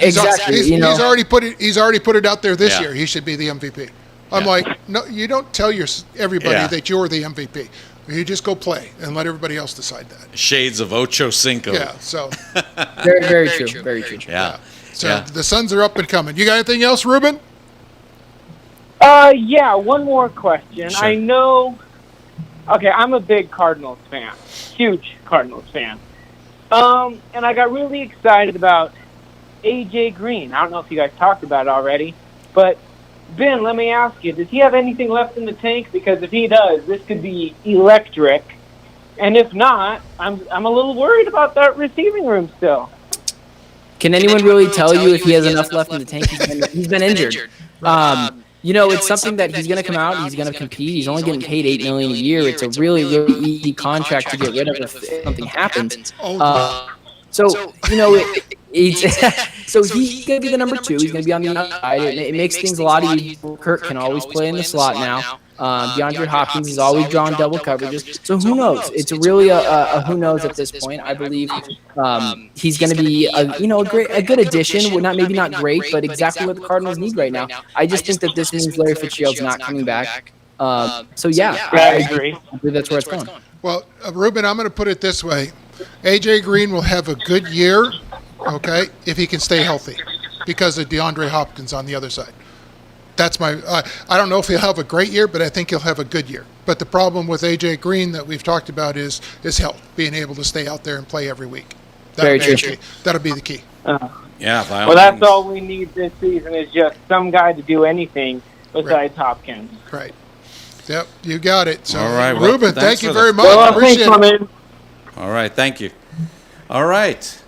Exactly. He's already put it out there this year. He should be the MVP. I'm like, no, you don't tell everybody that you're the MVP. You just go play and let everybody else decide that. Shades of Ocho Cinco. Yeah, so. Very, very true. Very true. Yeah. So the Suns are up and coming. You got anything else, Ruben? Yeah, one more question. Sure. I know, I'm a big Cardinals fan. Huge Cardinals fan. And I got really excited about A.J. Green. I don't know if you guys talked about it already, but Ben, let me ask you, does he have anything left in the tank? Because if he does, this could be electric. And if not, I'm a little worried about that receiving room still. can anyone really tell you if he has enough left in the tank? He's been injured. It's something that he's going to come out. He's going to compete. He's only getting paid $8 million a year. It's a really, really easy contract to get rid of if something happens. So he's going to be the number 2. He's going to be on the outside. It makes things a lot easier. Kirk can always play in the slot now. DeAndre Hopkins is always drawing double coverages. So who knows? It's really a who knows at this point. I believe he's going to be a good addition. Maybe not great, but exactly what the Cardinals need right now. I just think that this means Larry Fitzgerald's not coming back. I agree. I believe that's where it's going. Well, Ruben, I'm going to put it this way. A.J. Green will have a good year, okay, if he can stay healthy because of DeAndre Hopkins on the other side. That's my I don't know if he'll have a great year, but I think he'll have a good year. But the problem with A.J. Green that we've talked about is health, being able to stay out there and play every week. Very true. That'll be the key. That's all we need this season is just some guy to do anything besides Hopkins. Right. Yep, you got it. So, all right, well, Ruben, thank you for very much. Well, Appreciate it. All right, thank you. All right,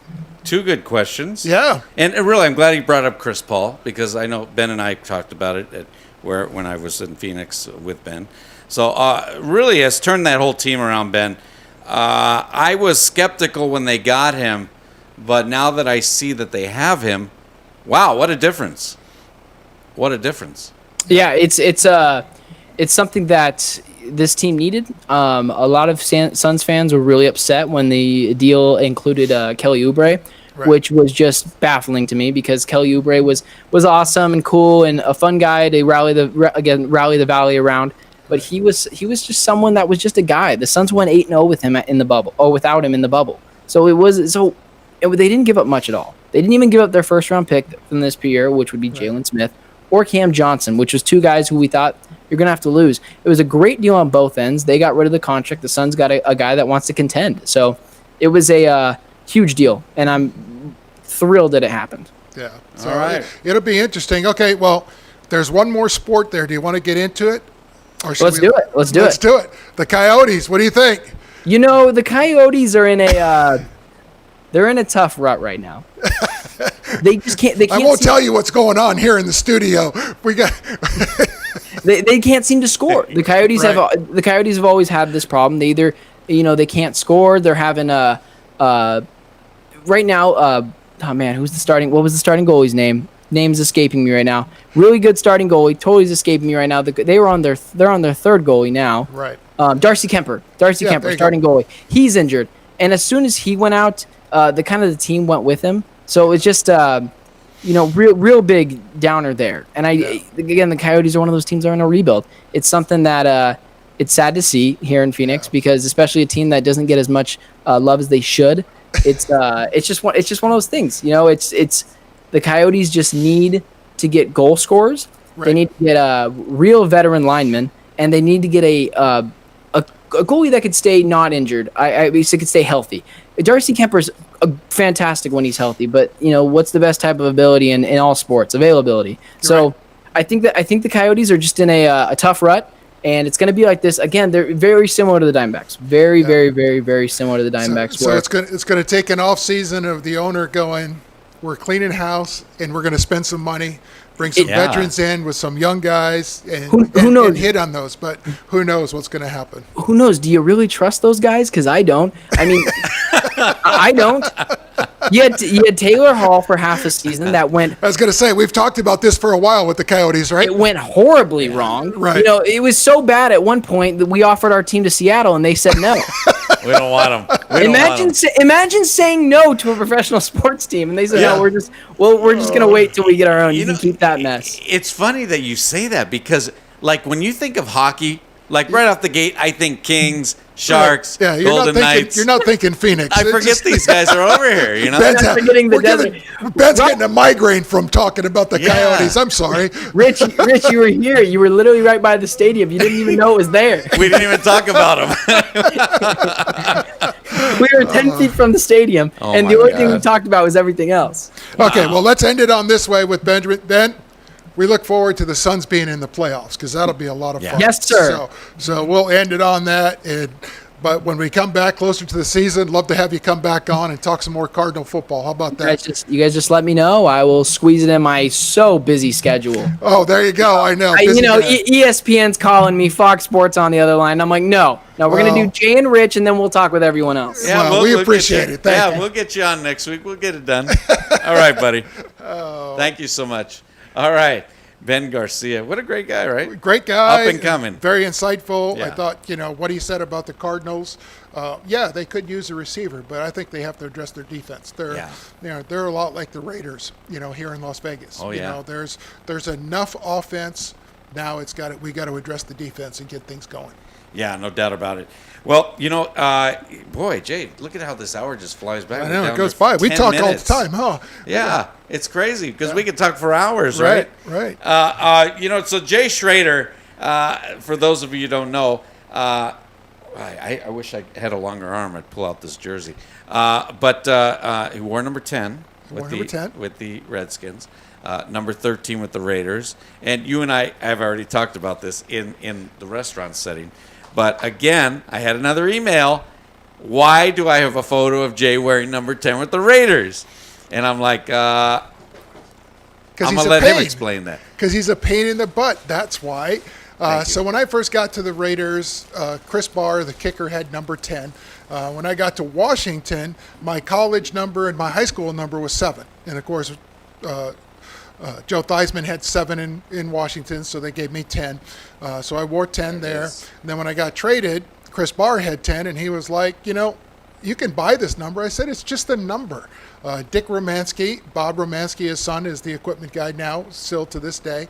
2 good questions. Yeah. And really, I'm glad he brought up Chris Paul because I know Ben and I talked about it when I was in Phoenix with Ben. So really has turned that whole team around, Ben. I was skeptical when they got him, but now that I see that they have him, wow, what a difference. What a difference. Yeah, it's something that this team needed. A lot of Suns fans were really upset when the deal included Kelly Oubre, which was just baffling to me because Kelly Oubre was awesome and cool and a fun guy to rally the Valley around. But he was just someone that was just a guy. The Suns went 8-0 with him in the bubble, or without him in the bubble. So they didn't give up much at all. They didn't even give up their first round pick from this year, which would be Jalen Smith, or Cam Johnson, which was 2 guys who we thought you're going to have to lose. It was a great deal on both ends. They got rid of the contract. The Suns got a guy that wants to contend. So it was a huge deal, and I'm thrilled that it happened. Yeah. So all right. It'll be interesting. Okay, well, there's one more sport there. Do you want to get into it? Or Let's do it. Let's do it. The Coyotes, what do you think? The Coyotes are in they're in a tough rut right now. They just can't. They can't. I won't tell you what's going on here in the studio. We got. they can't seem to score. The Coyotes have always had this problem. They either they can't score. They're having right now. Oh man, what was the starting goalie's name? Name's escaping me right now. Really good starting goalie. Totally escaping me right now. They're on their 3rd goalie now. Right. Darcy Kemper. Kemper, starting goalie. He's injured, and as soon as he went out, the team went with him. So it's just real big downer there. And again, the Coyotes are one of those teams that are in a rebuild. It's something that it's sad to see here in Phoenix because especially a team that doesn't get as much love as they should. It's just one of those things. It's the Coyotes just need to get goal scorers. Right. They need to get a real veteran lineman, and they need to get a goalie that could stay not injured. I could stay healthy. Darcy Kemper's fantastic when he's healthy, but what's the best type of ability in all sports? Availability. So right. I think the Coyotes are just in a tough rut, and it's going to be like this again. They're very similar to the Diamondbacks. Very, very, very, very similar to the Diamondbacks. So it's going to take an off season of the owner going, we're cleaning house and we're going to spend some money, bring some veterans in with some young guys, and who knows? And hit on those. But who knows what's going to happen? Who knows? Do you really trust those guys? Because I don't. I mean, I don't. You had Taylor Hall for half a season that went. I was going to say, we've talked about this for a while with the Coyotes, right? It went horribly wrong. Right. It was so bad at one point that we offered our team to Seattle and they said no. We don't want them. Imagine saying no to a professional sports team and they said, no, we're just going to wait till we get our own. You can keep that mess. It's funny that you say that because, like, when you think of hockey, like right off the gate, I think Kings, Sharks, Golden Knights. You're not thinking Phoenix. I forget these guys are over here. Ben's forgetting the desert. Ben's getting a migraine from talking about the Coyotes. I'm sorry. Rich, you were here. You were literally right by the stadium. You didn't even know it was there. We didn't even talk about them. We were 10 feet from the stadium, and the only thing we talked about was everything else. Okay, well, let's end it on this way with Benjamin. Ben, we look forward to the Suns being in the playoffs because that'll be a lot of fun. Yes, sir. So we'll end it on that. And But when we come back closer to the season, love to have you come back on and talk some more Cardinal football. How about that? You guys just let me know. I will squeeze it in my so busy schedule. Oh, there you go. I know. Busy guy. ESPN's calling me, Fox Sports on the other line. I'm like, no, we're going to do Jay and Rich, and then we'll talk with everyone else. Yeah, Well, we appreciate it. Thank you. We'll get you on next week. We'll get it done. All right, buddy. Thank you so much. All right. Ben Garcia. What a great guy, right? Great guy. Up and coming. Very insightful. Yeah. I thought, what he said about the Cardinals, they could use a receiver, but I think they have to address their defense. They're a lot like the Raiders, here in Las Vegas. Oh, yeah. There's enough offense. Now we got to address the defense and get things going. Yeah, no doubt about it. Well, boy, Jay, look at how this hour just flies by. I We're know, down it goes to by. We 10 talk minutes. all the time, huh? Yeah, it's crazy because we could talk for hours, right? Right. So Jay Schroeder, for those of you who don't know, I wish I had a longer arm. I'd pull out this jersey. But he wore number 10 with the Redskins, number 13 with the Raiders. And you and I have already talked about this in the restaurant setting. But again, I had another email. Why do I have a photo of Jay wearing number 10 with the Raiders? And I'm like, I'm going to let him explain that. Because he's a pain in the butt. That's why. So when I first got to the Raiders, Chris Barr, the kicker, had number 10. When I got to Washington, my college number and my high school number was 7. And, of course, Joe Theismann had 7 in Washington, so they gave me 10. So I wore 10 there. And then when I got traded, Chris Barr had 10, and he was like, you can buy this number. I said, it's just a number. Dick Romansky, Bob Romansky, his son, is the equipment guy now, still to this day,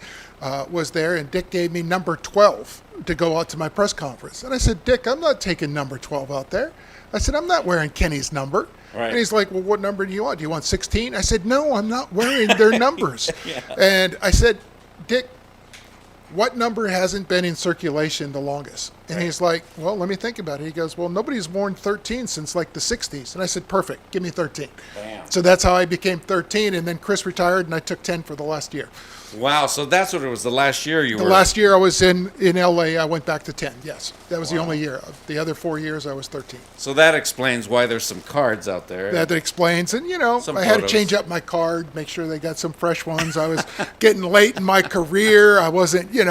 was there, and Dick gave me number 12 to go out to my press conference. And I said, Dick, I'm not taking number 12 out there. I said, I'm not wearing Kenny's number. Right. And he's like, well, what number do you want? Do you want 16? I said, no, I'm not wearing their numbers. And I said, Dick, what number hasn't been in circulation the longest? And he's like, well, let me think about it. He goes, well, nobody's worn 13 since like the 60s. And I said, perfect, give me 13. Bam. So that's how I became 13. And then Chris retired, and I took 10 for the last year. Wow, so that's what it was, the last year you were. The last year I was in L.A., I went back to 10, yes. That was the only year. The other 4 years, I was 13. So that explains why there's some cards out there. That explains. And, Some I had to photos. change up my card, make sure they got some fresh ones. I was getting late in my career. I wasn't, and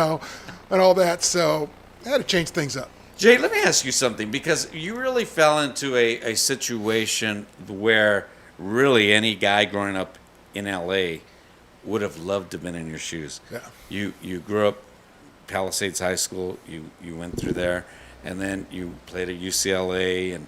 all that. So I had to change things up. Jay, let me ask you something, because you really fell into a situation where really any guy growing up in L.A. would have loved to have been in your shoes. Yeah. You grew up Palisades High School. You went through there, and then you played at UCLA, and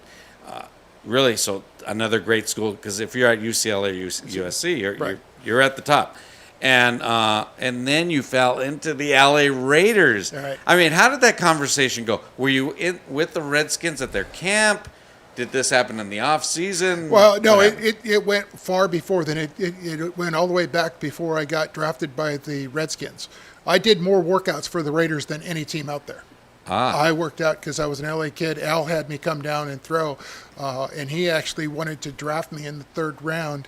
really, so another great school. Because if you're at UCLA or USC, you're at the top. And then you fell into the LA Raiders. Right. I mean, how did that conversation go? Were you with the Redskins at their camp? Did this happen in the off season? Well, no, it went far before then. It went all the way back before I got drafted by the Redskins. I did more workouts for the Raiders than any team out there. I worked out because I was an LA kid. Al had me come down and throw, and he actually wanted to draft me in the 3rd round.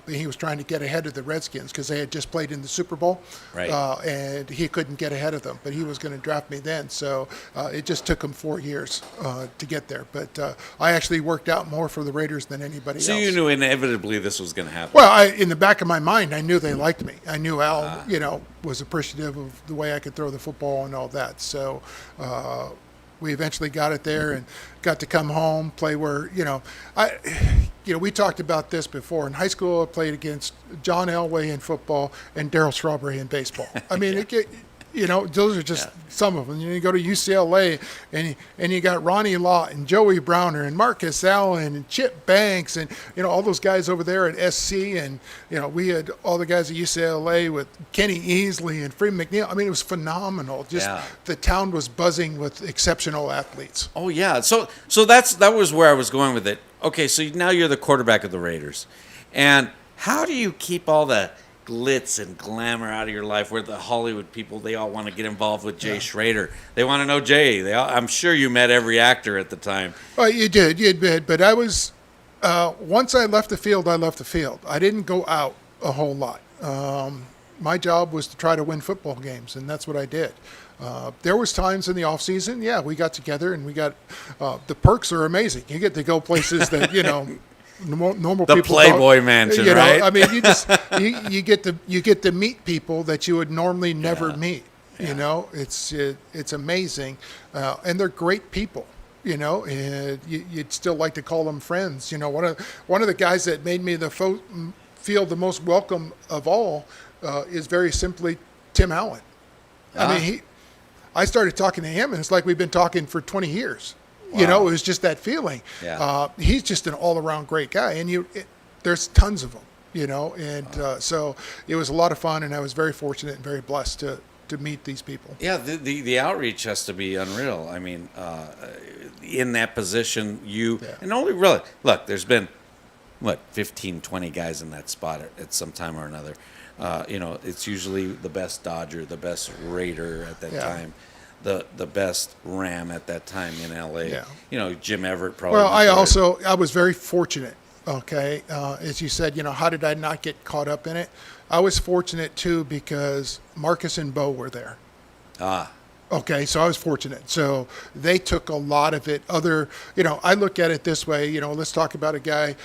He was trying to get ahead of the Redskins because they had just played in the Super Bowl, right. And he couldn't get ahead of them. But he was going to draft me then, so it just took him 4 years to get there. But I actually worked out more for the Raiders than anybody else. So you knew inevitably this was going to happen. Well, in the back of my mind, I knew they liked me. I knew Al, was appreciative of the way I could throw the football and all that. So we eventually got it there and got to come home, play where, we talked about this before. In high school, I played against John Elway in football and Darryl Strawberry in baseball. I mean, those are just some of them. You go to UCLA and you got Ronnie Lott and Joey Browner and Marcus Allen and Chip Banks and all those guys over there at SC, and we had all the guys at UCLA with Kenny Easley and Freeman McNeil. I mean, it was phenomenal. Just the town was buzzing with exceptional athletes. Oh yeah, so that was where I was going with it. Okay, so now you're the quarterback of the Raiders, and how do you keep all the glitz and glamour out of your life where the Hollywood people, they all want to get involved with Jay Schroeder? They want to know Jay. I'm sure you met every actor at the time. Well, you did, but I was, once I left the field, I left the field. I didn't go out a whole lot. My job was to try to win football games, and that's what I did. There was times in the off season, yeah, we got together and we got the perks are amazing. You get to go places that normal The people Playboy don't. Mansion, You know, right? I mean, you get to meet people that you would normally never meet. You know, it's amazing, and they're great people. You know, and you'd still like to call them friends. You know, one of the guys that made me feel the most welcome of all is very simply Tim Allen. I mean, I started talking to him, and it's like we've been talking for 20 years. Wow. You know, it was just that feeling. Yeah. He's just an all-around great guy, and there's tons of them. You know, and so it was a lot of fun, and I was very fortunate and very blessed to meet these people. Yeah, the outreach has to be unreal. I mean, in that position, and only really, look, there's been, 15, 20 guys in that spot at some time or another. You know, it's usually the best Dodger, the best Raider at that time, the best Ram at that time in L.A. Yeah. You know, Jim Everett probably. Well, before. I was very fortunate. Okay, as you said, you know, how did I not get caught up in it? I was fortunate too because Marcus and Bo were there. Okay, so I was fortunate. So they took a lot of it. I look at it this way. You know, let's talk about a guy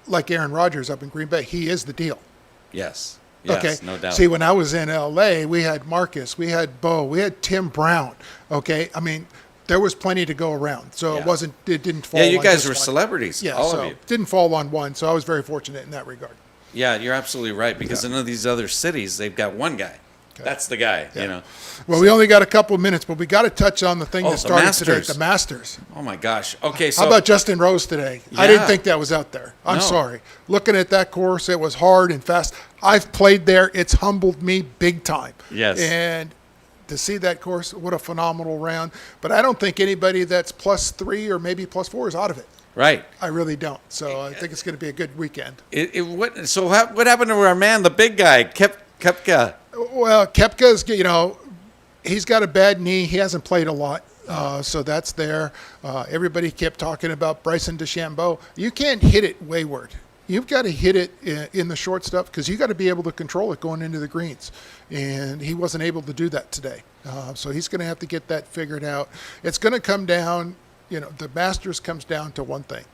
like Aaron Rodgers up in Green Bay. He is the deal. Yes, Okay. no doubt. See, when I was in L.A., we had Marcus, we had Bo, we had Tim Brown. Okay, I mean, there was plenty to go around, so Yeah. it didn't fall. Yeah, you on guys just were one. celebrities, Yeah, all so of you. it didn't fall on one. So I was very fortunate in that regard. Yeah, you're absolutely right, because in these other cities, they've got one guy. That's the guy, you know. Well, we only got a couple of minutes, but we got to touch on the thing Oh, that the started today, Masters. the Masters. Oh, my gosh. Okay, so. How about Justin Rose today? I Yeah. didn't think that was out there. I'm No. sorry. Looking at that course, it was hard and fast. I've played there. It's humbled me big time. Yes. And to see that course, what a phenomenal round. But I don't think anybody that's +3 or maybe +4 is out of it. Right. I really don't. So I think it's going to be a good weekend. What happened to our man, the big guy, Koepka? Well, Koepka's, you know, he's got a bad knee. He hasn't played a lot. So that's there. Everybody kept talking about Bryson DeChambeau. You can't hit it wayward. You've got to hit it in the short stuff because you got to be able to control it going into the greens. And he wasn't able to do that today. So he's going to have to get that figured out. It's going to come down, you know, the Masters comes down to one thing.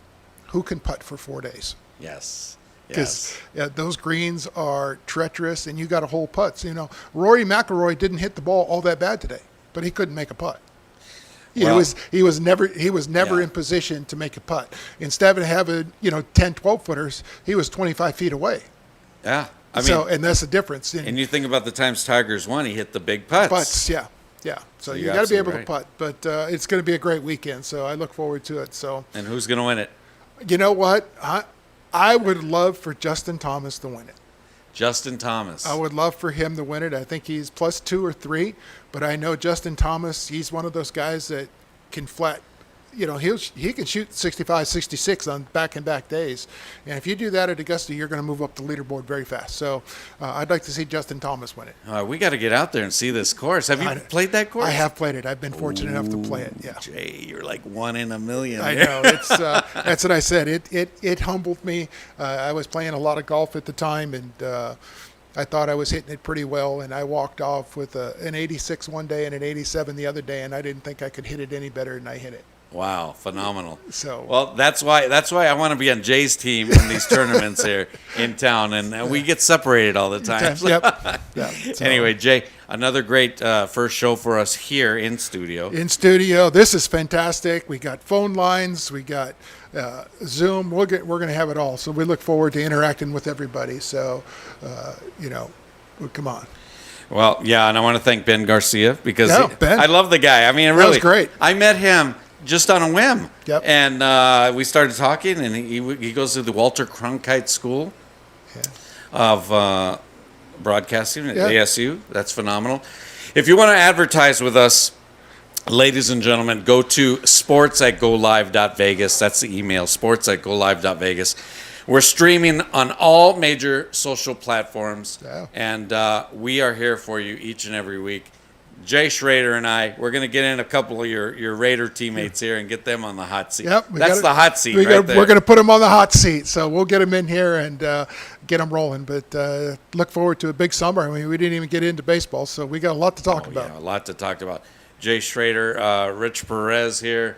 Who can putt for 4 days? Yes. Because those greens are treacherous, and you got to hold putts. You know, Rory McIlroy didn't hit the ball all that bad today, but he couldn't make a putt. Well, he was never Yeah. in position to make a putt. Instead of having 10, 12 footers, he was 25 feet away. Yeah. I mean, So and that's the difference. and you think about the times Tigers won, he hit the big putts. Putts, yeah. So you you're got to be able absolutely to putt, but it's going to be a great weekend. So I look forward to it. So And who's going to win it? you know what, I would love for Justin Thomas to win it. Justin Thomas. I would love for him to win it. I think he's +2 or 3, but I know Justin Thomas, he's one of those guys that can flat, you know, he can shoot 65, 66 on back-and-back days. And if you do that at Augusta, you're going to move up the leaderboard very fast. So I'd like to see Justin Thomas win it. We got to get out there and see this course. Have you played that course? I have played it. I've been fortunate enough to play it, yeah. Jay, you're like 1 in a million. I there. know. It's that's what I said. It humbled me. I was playing a lot of golf at the time, and I thought I was hitting it pretty well, and I walked off with an 86 one day and an 87 the other day, and I didn't think I could hit it any better than I hit it. Wow, phenomenal. So well, that's why I want to be on Jay's team in these tournaments here in town, and we get separated all the time. Yep. Yeah. So, Anyway, Jay, another great first show for us here in studio. in studio, this is fantastic. We got phone lines, we got Zoom. We're going to have it all. So we look forward to interacting with everybody. So, come on. Well, yeah, and I want to thank Ben Garcia because Ben. I love the guy. I mean, really, was great. I met him just on a whim. Yep. And we started talking, and he goes to the Walter Cronkite School of Broadcasting at Yeah. ASU. That's phenomenal. If you want to advertise with us, ladies and gentlemen, go to sports@golive.vegas. That's the email, sports@golive.vegas. We're streaming on all major social platforms, Yeah. and we are here for you each and every week. Jay Schrader and we're going to get in a couple of your Raider teammates here and get them on the hot seat. Yep, That's the hot seat there. We're going to put them on the hot seat, so we'll get them in here and get them rolling. But look forward to a big summer. I mean, we didn't even get into baseball, so we got a lot to talk about. Yeah, a lot to talk about. Jay Schrader, Rich Perez here.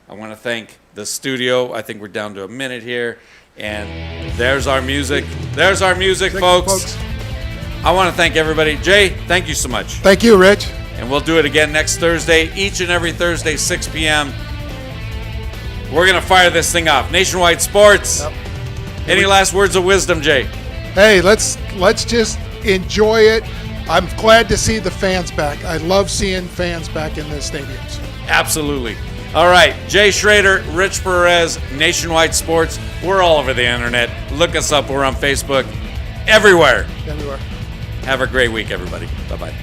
I want to thank the studio. I think we're down to a minute here. And there's our music. There's our music, folks. I want to thank everybody. Jay, thank you so much. Thank you, Rich. And we'll do it again next Thursday, each and every Thursday, 6 p.m. We're going to fire this thing off. Nationwide Sports. Yep. Any last words of wisdom, Jay? Hey, let's just enjoy it. I'm glad to see the fans back. I love seeing fans back in the stadiums. Absolutely. All right, Jay Schrader, Rich Perez, Nationwide Sports. We're all over the internet. Look us up. We're on Facebook. Everywhere. Everywhere. Have a great week, everybody. Bye-bye.